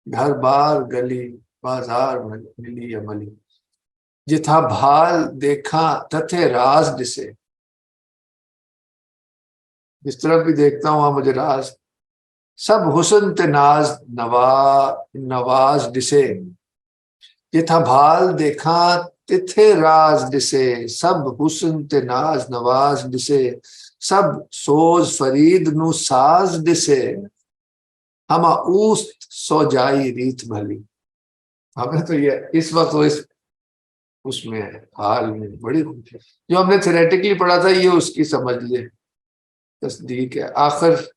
گھر بار گلی بازار ملی یا ملی. جتھا بھال دیکھا تتھے راز دسے، جس طرح بھی دیکھتا ہوں وہاں مجھے راز. سب حسن تے ناز نواز دسے، جتھا بھال دیکھا تتھے راز دسے. سب حسن تے ناز نواز دسے، سب سوز فرید نو ساز دسے. ہما اوست سو جائی ریت بھلی. ہمیں تو یہ اس وقت اس میں حال میں بڑی خوشی. جو ہم نے تھیریٹیکلی پڑھا تھا یہ اس کی سمجھ لے تصدیق ہے.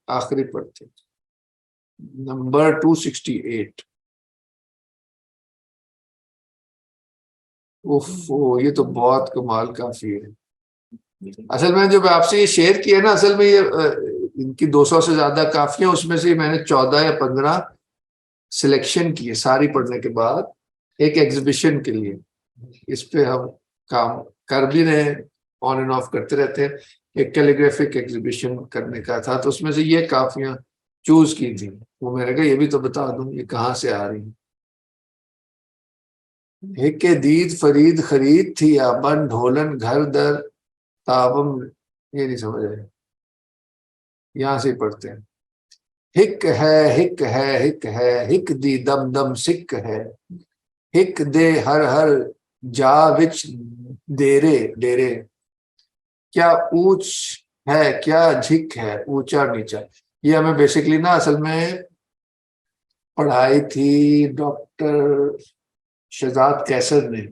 آخری پڑھتے نمبر 268. یہ تو بہت کمال کافی ہے. اصل میں جو آپ سے یہ شیئر کیا نا، اصل میں یہ ان کی 200 سے زیادہ کافیاں، اس میں سے میں نے 14 یا 15 سلیکشن کیے ساری پڑھنے کے بعد ایک ایگزیبیشن کے لیے. اس پہ ہم کام کر بھی رہے ہیں، آن اینڈ آف کرتے رہتے ہیں. ایک کیلیگرافک ایگزیبیشن کرنے کا تھا تو اس میں سے یہ کافیاں چوز کی تھی. وہ میں نے کہا یہ بھی تو بتا دوں یہ کہاں سے آ رہی ہیں. ہک دید فرید خرید تھی یا بن ڈھولن گھر در تابم. یہ نہیں سمجھ رہے، یہاں سے پڑھتے ہیں. ہک ہے ہک ہے ہک ہے ہک دی دم دم سکھ ہے. ہک دے ہر جا وچ ڈیرے ڈیرے. کیا اونچ ہے کیا جھک ہے اونچا نیچا. یہ ہمیں بیسکلی نا اصل میں پڑھائی تھی ڈاکٹر شہزاد کیسر نے،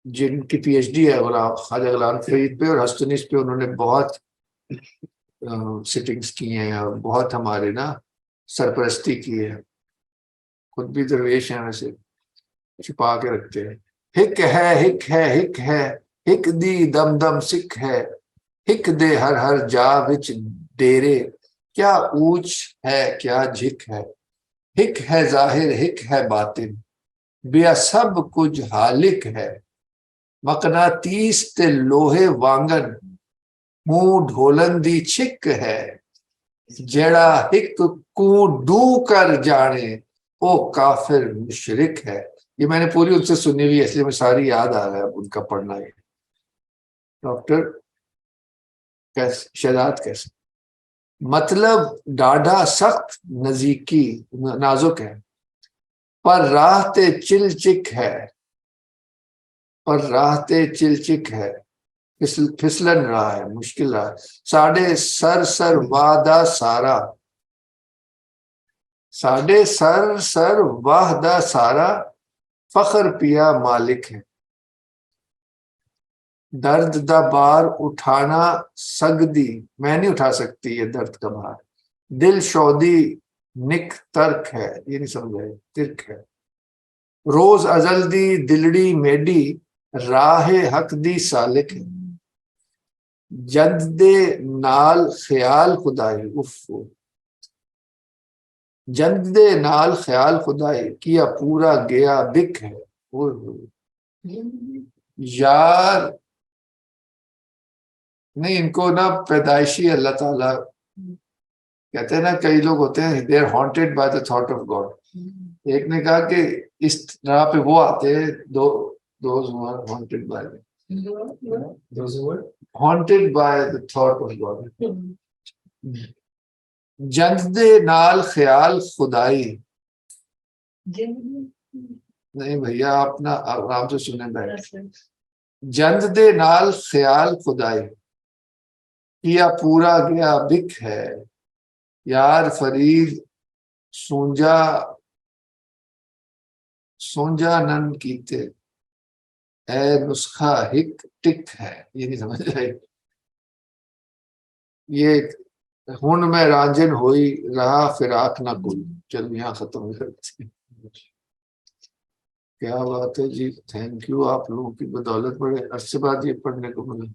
جن کی پی ایچ ڈی ہے خواجہ غلام فرید پہ اور ہستنیس پہ. انہوں نے بہت سٹنگز کی ہیں اور بہت ہمارے نا سرپرستی کی ہے. خود بھی درویش ہیں، ویسے چھپا کے رکھتے ہیں. ہک ہے ہک ہے ہک ہے ہک دی دم دم سکھ ہے. ہک دے ہر جا وچ ڈیرے. کیا اونچ ہے کیا جھک ہے. ہک ہے ظاہر ہک ہے باطن. بیا سب کچھ حالک ہے. مقناطیس تے لوہے وانگن منہ ڈھولن دی چھک ہے. جیڑا ہک کو ڈو کر جانے او کافر مشرک ہے. یہ میں نے پوری ان سے سنی ہوئی، اس لیے میں ساری یاد آ رہا ہے ان کا پڑھنا. ہے ڈاکٹر شہزاد کیسے. مطلب ڈاڈھا سخت نزدیکی نازک ہے، پر راہ تے چل چک ہے. پر راہ تے چل چک ہے، پھسلن رہا ہے، مشکل رہا ہے. ساڑھے سر وعدہ سارا. ساڑھے سر وحدہ سارا. فخر پیا مالک ہے. درد دا بار اٹھانا سگدی. میں نہیں اٹھا سکتی یہ درد کا بار. دل شودی نک ترک ہے. یہ نہیں سمجھے، ترک ہے. روز ازل دی دلڑی میڈی راہ حق دی سالک ہے. جد دے نال خیال خدائی. جد دے نال خیال خدائی کیا پورا گیا بک ہے. یار نہیں، ان کو نا پیدائشی اللہ تعالیٰ کہتے ہیں نا، کئی لوگ ہوتے ہیں they are haunted by the thought of God. ایک نے کہا کہ اس طرح پہ وہ آتے ہیں those who are haunted by the thought of God. جند دے نال خیال خدائی. نہیں بھیا آپ نا آرام سے سنیں بیٹھ. جند دے نال خیال خدائی کیا پورا گیا بک ہے. یار فرید سونجا نن کیتے. اے نسخہ ہک ٹک ہے. یہ نہیں سمجھ رہے. یہ ہن میں رانجن ہوئی رہا فراق نہ کوئی. چل یہاں ختم کرتے ہیں. کیا بات ہے جی, تھینک یو, آپ لوگوں کی بدولت بڑے عرصے بعد یہ پڑھنے کو ملا.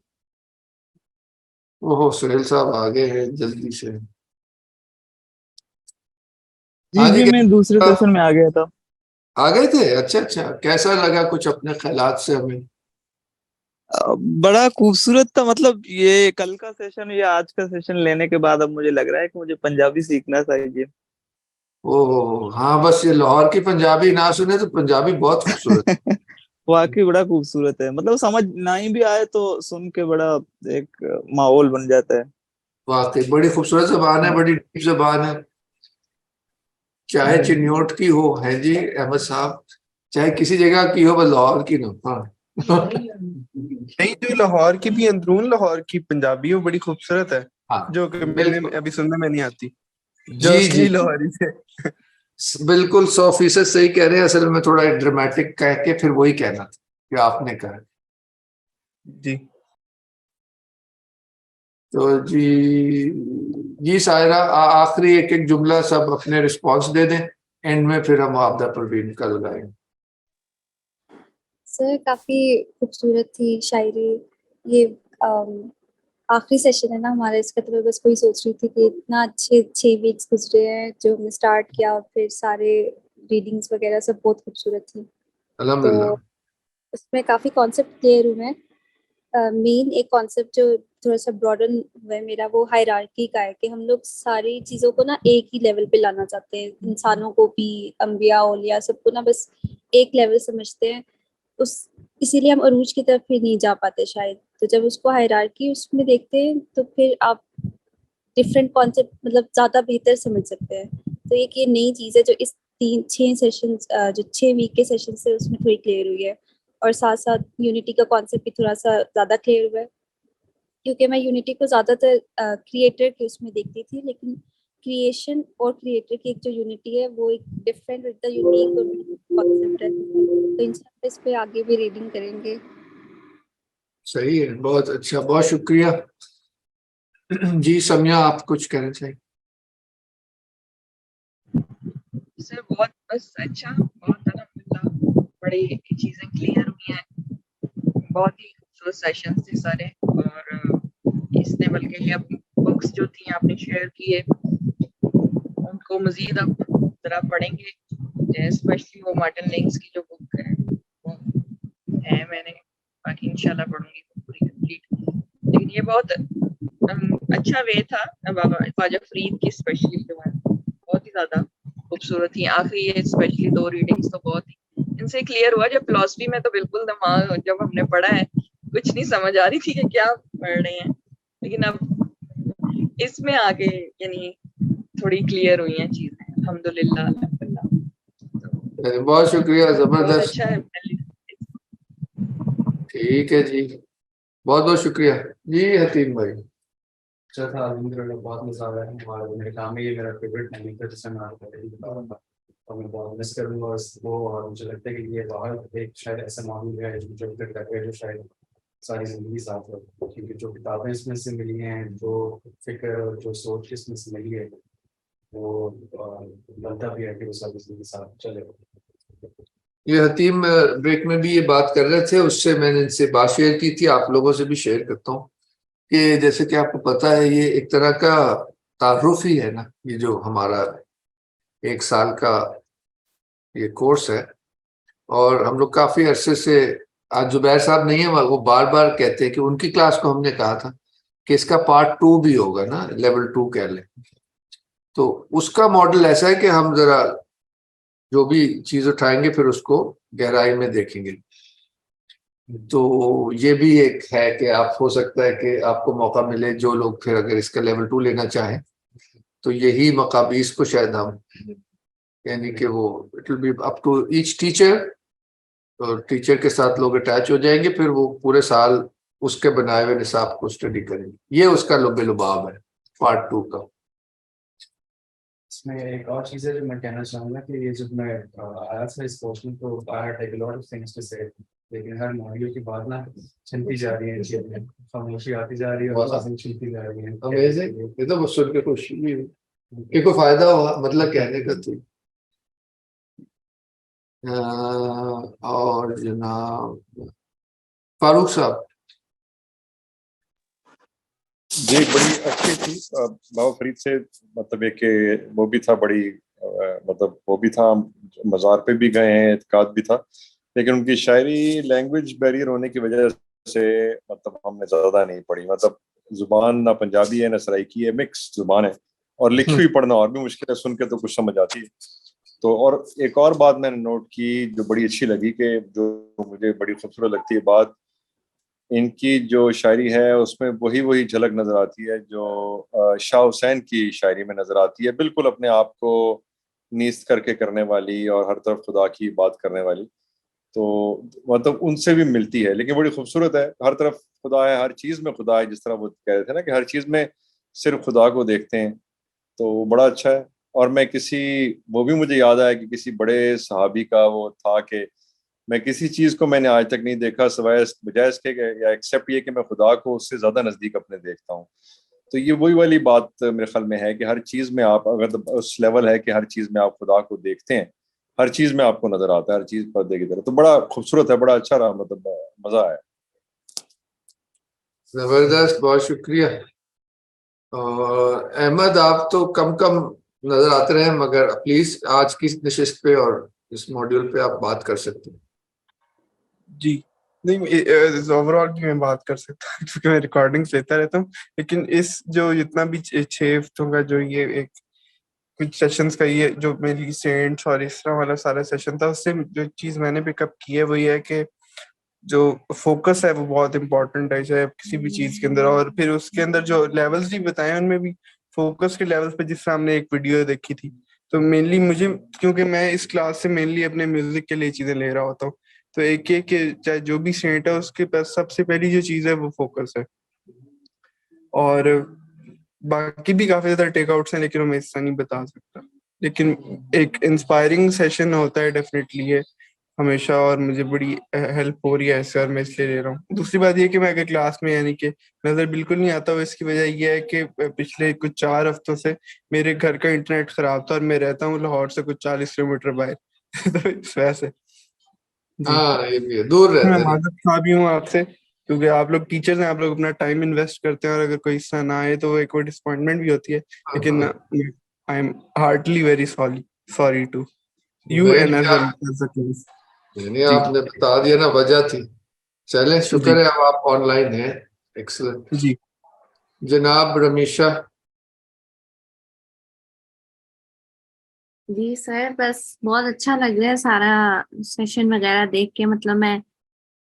اوہ سہیل صاحب آگے ہیں جلدی سے. ہاں جی میں دوسرے کیا سیشن میں آ گیا تھا. آ گئے تھے؟ اچھا اچھا, کیسا لگا, کچھ اپنے خیالات سے ہمیں. بڑا خوبصورت تھا. مطلب یہ کل کا سیشن یا آج کا سیشن لینے کے بعد اب مجھے لگ رہا ہے کہ مجھے پنجابی سیکھنا چاہیے. اوہ ہاں, بس یہ لاہور کی پنجابی نہ سنے تو پنجابی بہت خوبصورت. واقعی بڑا خوبصورت ہے. مطلب سمجھ نہیں بھی آئے تو سن کے بڑا ایک ماحول بن جاتا ہے. واقعی بڑی خوبصورت زبان ہے, بڑی ڈیپ زبان ہے. چاہے چنیوٹ کی ہو ہے جی احمد صاحب, چاہے کسی جگہ کی ہو, بس لاہور کی نہ. ہاں نہیں, جو لاہور کی بھی, اندرون لاہور کی پنجابی وہ بڑی خوبصورت ہے, ہاں جو کہ بالکل. ابھی سننے میں نہیں آتی, جو جی اصلی جی لاہوری سے. بالکل 100% صحیح کہہ رہے ہیں. اصل میں تھوڑا ڈرامٹک کہہ کے پھر وہی کہنا تھا کہ آپ نے کہا. جی تو جی سائرہ, آخری ایک ایک جملہ سب اپنے رسپانس دے دیں, اینڈ میں پھر ہم عابدہ پروین کا لگائیں. سر کافی خوبصورت تھی شاعری. یہ آخری سیشن ہے نا ہمارا, اس کا تو میں بس کوئی سوچ رہی تھی کہ اتنا اچھے 6 ویکس گزرے ہیں جو ہم نے اسٹارٹ کیا, اور پھر سارے ریڈنگس وغیرہ سب بہت خوبصورت تھی. الحمدللہ. تو اس میں کافی کانسیپٹ کلیئر ہوئے ہیں. مین ایک کانسیپٹ جو تھوڑا سا براڈن ہوا ہے میرا, وہ ہائرارکی کا ہے کہ ہم لوگ ساری چیزوں کو نا ایک ہی لیول پہ لانا چاہتے ہیں. انسانوں کو بھی, انبیاء اولیاء سب کو نا بس ایک لیول سمجھتے ہیں. اسی لیے ہم عروج کی طرف بھی نہیں جا پاتے شاید. تو جب اس کو ہائرارکی اس میں دیکھتے ہیں تو پھر آپ ڈفرینٹ کانسیپٹ مطلب زیادہ بہتر سمجھ سکتے ہیں. تو ایک یہ نئی چیز ہے جو اس 6 سیشن جو 6 ویک کے سیشن سے اس میں تھوڑی کلیئر ہوئی ہے. اور ساتھ ساتھ یونٹی کا کانسیپٹ بھی تھوڑا سا زیادہ کلیئر ہوا ہے, کیونکہ میں یونٹی کو زیادہ تر کریٹر کے اس میں دیکھتی تھی, لیکن کریشن اور کریٹر کی ایک جو یونٹی ہے وہ ایک different with the unique concept ہے. تو انشاءاللہ اس پہ آگے بھی ریڈنگ کریں گے. صحیح ہے, بہت اچھا, بہت شکریہ. جی سمیہ, آپ کچھ کہنا چاہیے. سر بہت بس اچھا, بہت الحمدللہ بڑی چیزیں کلیئر ہوئی ہیں. بہت ہی خوبصورت سیشن تھے سارے. اور اس نے بلکہ یہ بکس جو تھیں آپ نے شیئر کیے ان کو مزید اب ذرا پڑھیں گے. اسپیشلی وہ مارٹن لینگس کی جو بک ہے وہ ہے, میں نے باقی انشاءاللہ پڑھوں گی پوری کمپلیٹ. لیکن یہ بہت اچھا وے تھا. بابا خواجہ فرید کی اسپیشلی جو ہے بہت ہی زیادہ خوبصورت تھی. آخری یہ اسپیشلی 2 ریڈنگس تو بہت ہی ان سے کلیئر ہوا. جب فلاسفی میں تو بالکل دماغ, جب ہم نے پڑھا ہے کچھ نہیں سمجھ آ رہی تھی کہ کیا پڑھ رہے ہیں, لیکن اب اس میں آگے یعنی تھوڑی کلیئر ہوئی ہیں چیزیں الحمدللہ. بہت شکریہ, بہت زبردست. اچھا ہے. ٹھیک ہے جی, بہت بہت شکریہ. جی حتیم بھائی. اچھا تھا, الحمدللہ بہت مزہ آیا. اور میرے کام میں یہ میرا فیوریٹ ٹائم تھا جسے میں آپ کو اور میں بہت مس کروں گا اس کو. اور مجھے لگتا ہے کہ یہ باہر ایک شاید ایسا معمول ہے جو جو شاید ساری زندگی ساتھ ہو, کیونکہ جو کتابیں اس میں سے ملی ہیں, جو فکر اور جو سوچ اس میں سے ملی ہے, وہ بنتا بھی ہے کہ وہ ساری زندگی ساتھ چلے. یہ حتیم بریک میں بھی یہ بات کر رہے تھے, اس سے میں نے ان سے بات شیئر کی تھی, آپ لوگوں سے بھی شیئر کرتا ہوں کہ جیسے کہ آپ کو پتا ہے یہ ایک طرح کا تعارف ہی ہے نا, یہ جو ہمارا 1 سال کا یہ کورس ہے. اور ہم لوگ کافی عرصے سے, آج زبیر صاحب نہیں ہیں, وہ بار بار کہتے ہیں کہ ان کی کلاس کو ہم نے کہا تھا کہ اس کا پارٹ 2 بھی ہوگا نا, لیول 2 کہہ لیں. تو اس کا ماڈل ایسا ہے کہ ہم ذرا جو بھی چیز اٹھائیں گے پھر اس کو گہرائی میں دیکھیں گے. تو یہ بھی ایک ہے کہ آپ ہو سکتا ہے کہ آپ کو موقع ملے, جو لوگ پھر اگر اس کا لیول 2 لینا چاہیں تو یہی مقابیس کو شاید ہم یعنی کہ وہ it will be up to each teacher, اور ٹیچر کے ساتھ لوگ اٹیچ ہو جائیں گے, پھر وہ پورے سال اس کے بنائے ہوئے نصاب کو اسٹڈی کریں گے. یہ اس کا لب لباب ہے پارٹ 2 کا. اس میں ایک اور چیز ہے جو میں کہنا چاہوں گا کہ یہ جب میں آیا تھا اس کورس میں تو لیکن ہر ماڈیول کی بات نا چلتی جا رہی ہے, خاموشی آتی جا رہی ہے اور چھنتی جا رہی ہے. یہ تو بس سن کے خوشی بھی کہ کوئی فائدہ ہوا مطلب کہنے کا تھی. اور جناب فاروق صاحب. جی بڑی اچھی تھی بابا فرید سے، مطلب ایک کہ وہ بھی تھا بڑی مطلب وہ بھی تھا، مزار پہ بھی گئے ہیں، اعتقاد بھی تھا، لیکن ان کی شاعری لینگویج بیریئر ہونے کی وجہ سے مطلب ہم نے زیادہ نہیں پڑھی. مطلب زبان نہ پنجابی ہے نہ سرائکی ہے، مکس زبان ہے، اور لکھی ہوئی پڑھنا اور بھی مشکل ہے، سن کے تو کچھ سمجھ آتی ہے. تو اور ایک اور بات میں نے نوٹ کی جو بڑی اچھی لگی، کہ جو مجھے بڑی خوبصورت لگتی ہے بات، ان کی جو شاعری ہے اس میں وہی جھلک نظر آتی ہے جو شاہ حسین کی شاعری میں نظر آتی ہے، بالکل اپنے آپ کو نیست کر کے کرنے والی اور ہر طرف خدا کی بات کرنے والی. تو مطلب ان سے بھی ملتی ہے، لیکن بڑی خوبصورت ہے. ہر طرف خدا ہے، ہر چیز میں خدا ہے، جس طرح وہ کہہ رہے تھے نا کہ ہر چیز میں صرف خدا کو دیکھتے ہیں، تو بڑا اچھا ہے. اور میں وہ بھی مجھے یاد آیا کہ کسی بڑے صحابی کا وہ تھا کہ میں کسی چیز کو میں نے آج تک نہیں دیکھا سوائے بجائے اس کے یا ایکسیپٹ یہ کہ میں خدا کو اس سے زیادہ نزدیک اپنے دیکھتا ہوں. تو یہ وہی والی بات میرے خیال میں ہے کہ ہر چیز میں آپ اگر اس لیول ہے کہ ہر چیز میں آپ خدا کو دیکھتے ہیں، ہر چیز میں آپ کو نظر آتا ہے، ہر چیز پردے کی طرح. تو بڑا خوبصورت ہے، بڑا اچھا رہا، مطلب مزہ آیا. زبردست، بہت شکریہ. اور احمد آپ تو کم نظر آتے رہے، مگر پلیز آج کی نشست پہ اور اس موڈیول پہ آپ بات کر سکتے ہیں. جی نہیں، اوور آل بھی میں بات کر سکتا ہوں کیونکہ میں ریکارڈنگس لیتا رہتا ہوں، لیکن اس جو جتنا بھی 6 ہفتوں کا جو یہ ایک کچھ سیشنز کا یہ جو میری سینٹس اور اس طرح والا سارا سیشن تھا، اس سے جو چیز میں نے پک اپ کی ہے وہ یہ ہے کہ جو فوکس ہے وہ بہت امپورٹنٹ ہے چاہے کسی بھی چیز کے اندر. اور پھر اس کے اندر جو لیولز بھی بتائے ان میں بھی فوکس کے لیولز پہ جس طرح ہم نے ایک ویڈیو دیکھی تھی، تو مینلی مجھے کیونکہ میں اس کلاس سے مینلی اپنے میوزک کے لیے چیزیں لے رہا ہوتا ہوں، تو ایک کہ چاہے جو بھی سینٹ ہے اس کے پاس سب سے پہلی جو چیز ہے وہ فوکس ہے. اور باقی بھی کافی زیادہ ٹیک آؤٹس ہیں لیکن میں اس طرح نہیں بتا سکتا، لیکن ایک انسپائرنگ سیشن ہوتا ہے ڈیفینیٹلی ہے ہمیشہ، اور مجھے بڑی ہیلپ ہو رہی ہے اس سے، اور میں اس لیے لے رہا ہوں. دوسری بات یہ کہ میں اگر کلاس میں یعنی کہ نظر بالکل نہیں آتا ہوں، اس کی وجہ یہ ہے کہ پچھلے کچھ 4 ہفتوں سے میرے گھر کا انٹرنیٹ خراب تھا، اور میں رہتا ہوں لاہور سے کچھ 40 کلومیٹر باہر تو اس وجہ سے جی ہاں یہ بھی ہے، دور میں رہتے ہیں. معذرت خواہ بھی ہوں آپ سے، کیونکہ آپ لوگ ٹیچرز ہیں، آپ لوگ اپنا ٹائم انویسٹ کرتے ہیں، اور اگر کوئی حصہ نہ آئے تو وہ ایک ڈسپوائنٹمنٹ بھی ہوتی ہے، لیکن I am heartly very sorry to you and as well as the class. نہیں جی آپ نے بتا دیا نا، وجہ تھی. چلیں شکر جی ہے اب آپ آن لائن ہیں. ایکسلنٹ. جی جناب رمیشہ. جی سر، بس بہت اچھا لگ رہا ہے سارا سیشن وغیرہ دیکھ کے. مطلب میں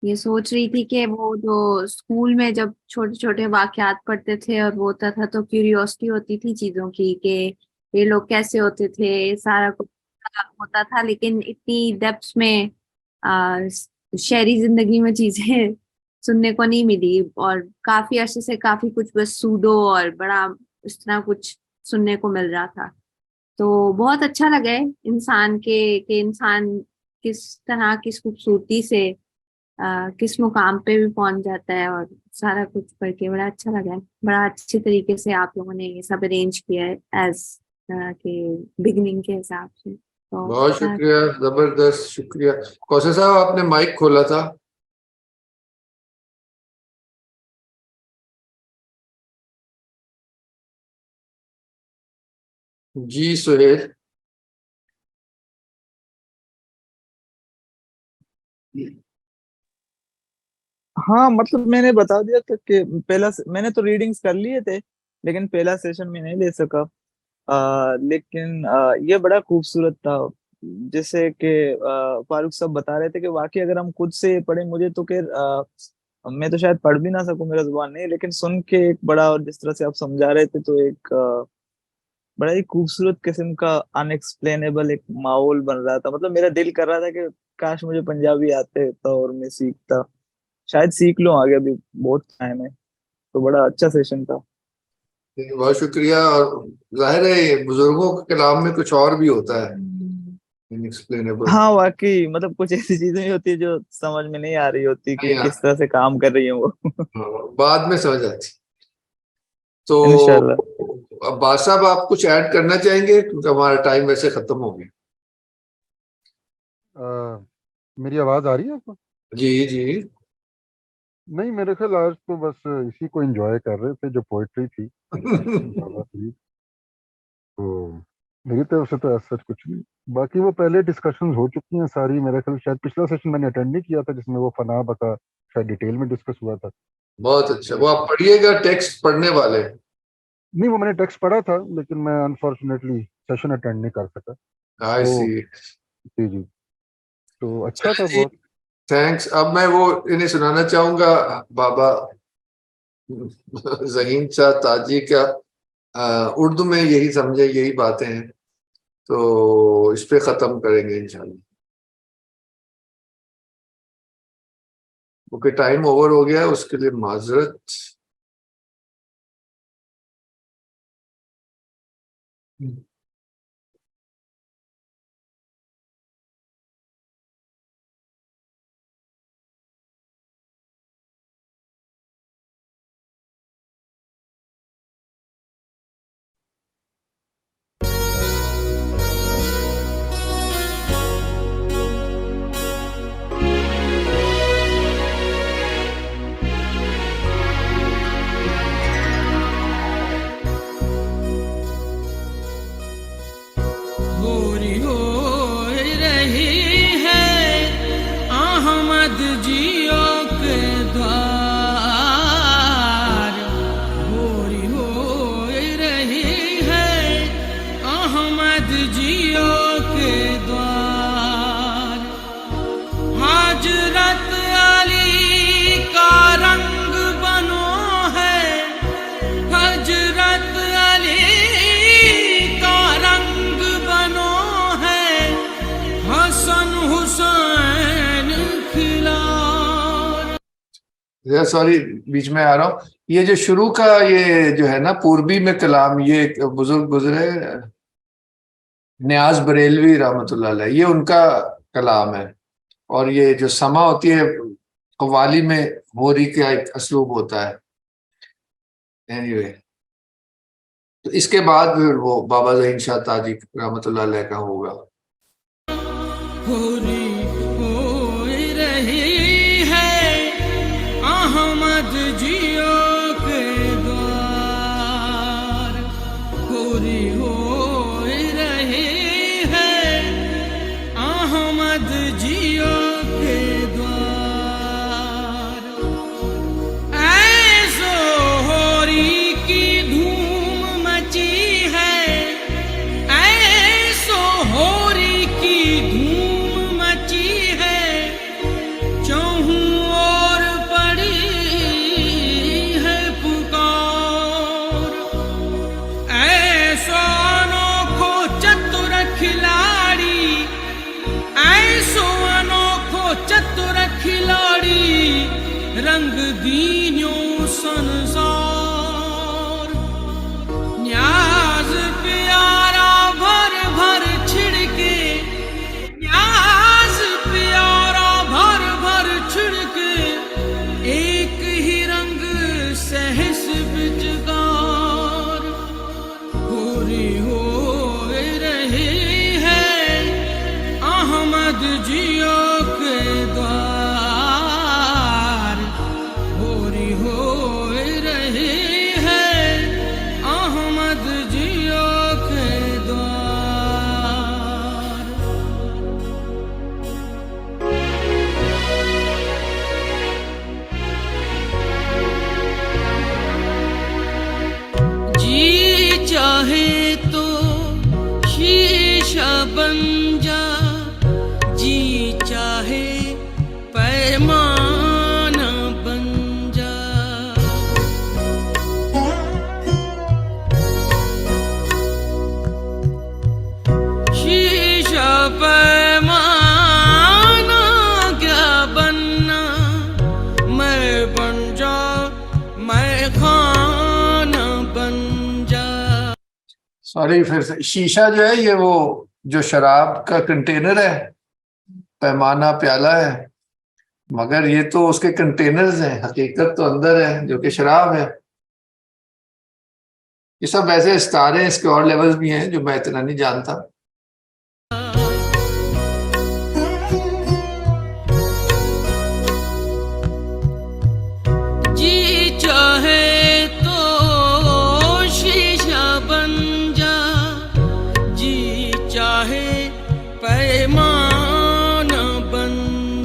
یہ سوچ رہی تھی کہ وہ جو اسکول میں جب چھوٹے چھوٹے واقعات پڑھتے تھے اور وہ ہوتا تھا تو کیوریوسٹی ہوتی تھی چیزوں کی کہ یہ لوگ کیسے ہوتے تھے، سارا کچھ ہوتا تھا، لیکن اتنی ڈیپتھ میں شہری زندگی میں چیزیں سننے کو نہیں ملی، اور کافی عرصے سے کافی کچھ بس سوڈو اور بڑا اس طرح کچھ سننے کو مل رہا تھا. تو بہت اچھا لگا ہے انسان کہ انسان کس طرح کس خوبصورتی سے کس مقام پہ بھی پہنچ جاتا ہے، اور سارا کچھ پڑھ کے بڑا اچھا لگا ہے. بڑا اچھے طریقے سے آپ لوگوں نے یہ سب ارینج کیا ہے ایز کہ بگننگ کے حساب سے. تو بہت شکریہ، زبردست شکریہ. کوثر صاحب آپ نے مائک کھولا تھا. جی سہیل. ہاں مطلب میں نے بتا دیا تھا کہ میں نے تو ریڈنگز کر لیے تھے، لیکن پہلا سیشن میں نہیں لے سکا. لیکن یہ بڑا خوبصورت تھا، جیسے کہ فاروق صاحب بتا رہے تھے کہ واقعی اگر ہم خود سے پڑھیں، مجھے تو کہ میں تو شاید پڑھ بھی نہ سکوں، میرا زبان نہیں، لیکن سن کے ایک بڑا، اور جس طرح سے آپ سمجھا رہے تھے تو ایک بڑا ہی خوبصورت قسم کا ان ایکسپلینیبل ایک ماحول بن رہا تھا. مطلب میرا دل کر رہا تھا کہ کاش مجھے پنجابی آتے تو اور میں سیکھتا، شاید سیکھ لوں آگے، ابھی بہت ٹائم ہے. تو بڑا اچھا سیشن تھا. بہت شکریہ. اور ظاہر ہے یہ بزرگوں کے کلام میں کچھ اور بھی ہوتا ہے انیکسپلینیبل. ہاں واقعی، مطلب کچھ ایسی چیزیں بھی ہوتی ہے جو سمجھ میں نہیں آ رہی ہوتی کہ کس طرح سے کام کر رہی ہیں وہ. بعد میں سمجھ آتی. تو انشاءاللہ۔ عباس صاحب آپ کچھ ایڈ کرنا چاہیں گے کیونکہ ہمارا ٹائم ویسے ختم ہو گیا؟ میری آواز آ رہی ہے آپ کو؟ جی جی نہیں، میرے خیال آج تو بس اسی کو انجوائے کر رہے تھے جو پوئٹری تھی بابا فرید، تو میری طرف سے تو ایسا کچھ نہیں۔ باقی وہ پہلے ڈسکشنز ہو چکی ہیں ساری، میرے خیال شاید پچھلا سیشن میں نے اٹینڈ نہیں کیا تھا جس میں وہ فنا بقا شاید ڈیٹیل میں ڈسکس ہوا تھا۔ بہت اچھا، وہ آپ پڑھیے گا، ٹیکسٹ پڑھنے والے؟ نہیں، وہ میں نے ٹیکسٹ پڑھا تھا لیکن میں انفارچونیٹلی سیشن اٹینڈ نہیں کر سکا۔ آئی تو سی، جی جی، تو اچھا تھا جی بہت۔ تھینکس۔ اب میں وہ انہیں سنانا چاہوں گا بابا ذہین شاہ تاجی کا، اردو میں یہی سمجھے، یہی باتیں ہیں، تو اس پہ ختم کریں گے انشاءاللہ۔ اوکے، ٹائم اوور ہو گیا، اس کے لیے معذرت۔ گوری ہو رہی ہے احمد جیو کے دوار، گوری ہو رہی ہے احمد جیو کے دوار، حضرت علی کا رنگ بنو ہے، حضرت علی کا رنگ بنو ہے، حسن حسین کھلار۔ سوری بیچ میں آ رہا ہوں، یہ جو شروع کا یہ جو ہے نا پوربی میں کلام، یہ ایک بزرگ گزرے نیاز بریلوی رحمۃ اللہ علیہ، یہ ان کا کلام ہے، اور یہ جو سما ہوتی ہے قوالی میں ہوری کا ایک اسلوب ہوتا ہے۔ anyway، تو اس کے بعد پھر وہ بابا ذہین شاہ تاجی رحمۃ اللہ علیہ کا ہوگا۔ گوری ہو رہی ہے احمد جیو کے دوار، گوری ہو رہی ہے احمد جیو کے دوار، ایسو ہوری کی دھوم مچی ہے، ایسو ہوری کی دھوم مچی ہے، چہوں اور پڑی ہے پکار، ایسو انوکھو چتر کھلاڑی، ایسو انوکھو چتر کھلاڑی، رنگ دینوں سنسار، نیاز پیارا بھر بھر چھڑکے، نیاز پیارا بھر بھر چھڑکے، ایک ہی رنگ سہس بجگار، گوری ہو رہی ہے احمد جیو کے دوار، گوری ہو رہی ہے احمد جیو کے دوار۔ جی چاہے تو شیشہ بن جا، جی چاہے پیمانہ بن جا، شیشہ پیمانہ کیا بننا، میں بن جا، میں خانہ بن جا۔ سوری پھر سے، شیشہ جو ہے یہ وہ جو شراب کا کنٹینر ہے، پیمانہ پیالہ ہے، مگر یہ تو اس کے کنٹینرز ہیں، حقیقت تو اندر ہے جو کہ شراب ہے۔ یہ سب ایسے اسٹار ہیں, اس کے اور لیولز بھی ہیں جو میں اتنا نہیں جانتا. جی چاہے تو شیشہ بن جا, جی چاہے پیمان بن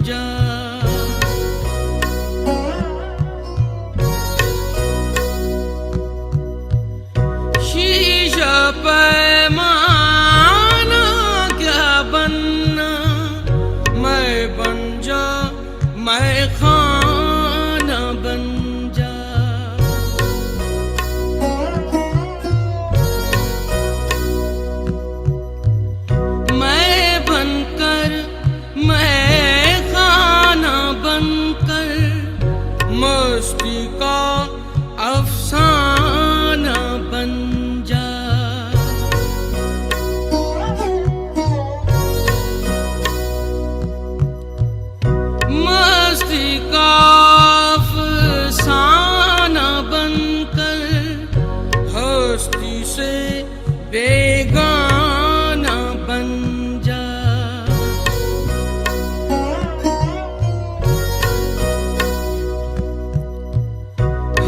جا. شیشہ پیمانہ کیا بننا, میں بن جا میں خانہ بن جا. میں بن کر میں خانہ بن کر مستی کا افسانہ بن جا. مستی کا افسانہ بن کر ہستی سے بیگانہ بن جا.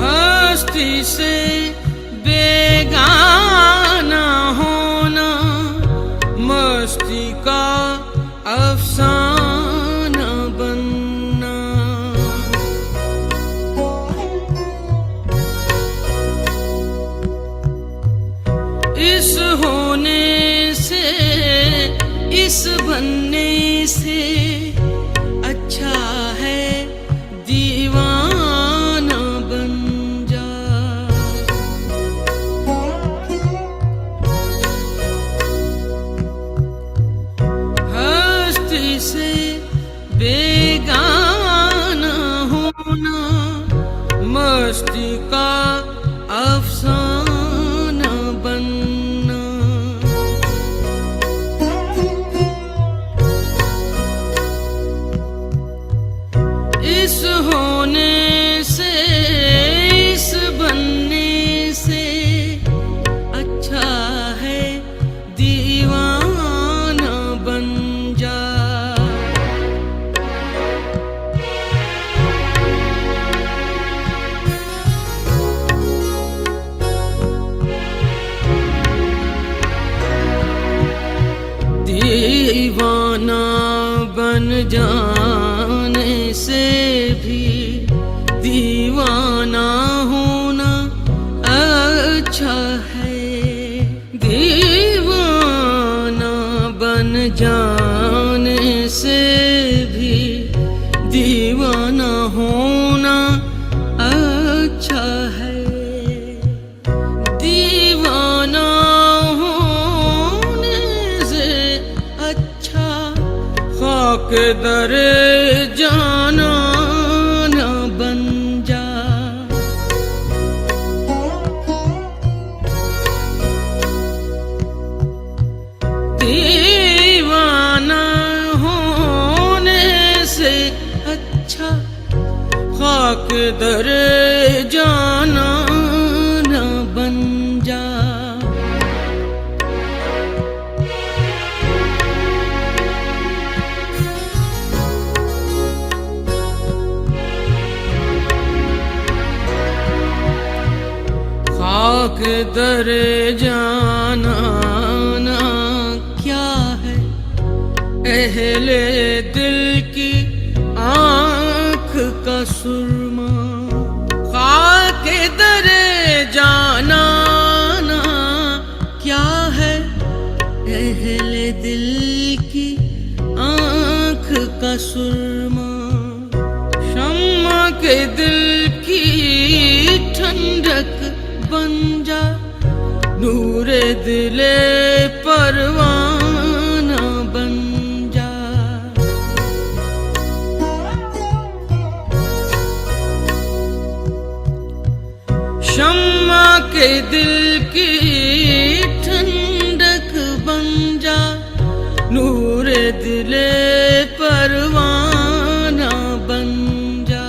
ہستی سے بیگانہ ہونا مستی کا افسانہ بننا. اس ہونے سے اس بننے سے اچھا ہے دیوانہ بن جا. ہستی سے بیگانہ ہونا مستی کا افسانہ بننا. اس ہونے سے اس بننے سے اچھا ہے دیوانہ بن جا. دیوانہ بن جانے سے بھی دیوانہ ہونا اچھا ہے. دیوانہ بن جانے سے بھی دیوانہ ہونا اچھا ہے. دیوانہ ہونے سے اچھا خاک در جانا نہ بن جا. دیوانہ ہونے سے اچھا خاک در جانا نہ بن جا. خاک در جانا نا کیا ہے اہل دل کی آنکھ کا سرما. خاک در جانا نا کیا ہے اہل دل کی آنکھ کا سرما. شمع کے دل کی ٹھنڈک بن جا, نور دل پروانہ بن جا. شمع کے دل کی ٹھنڈک بن جا, نور دل پروانہ بن جا.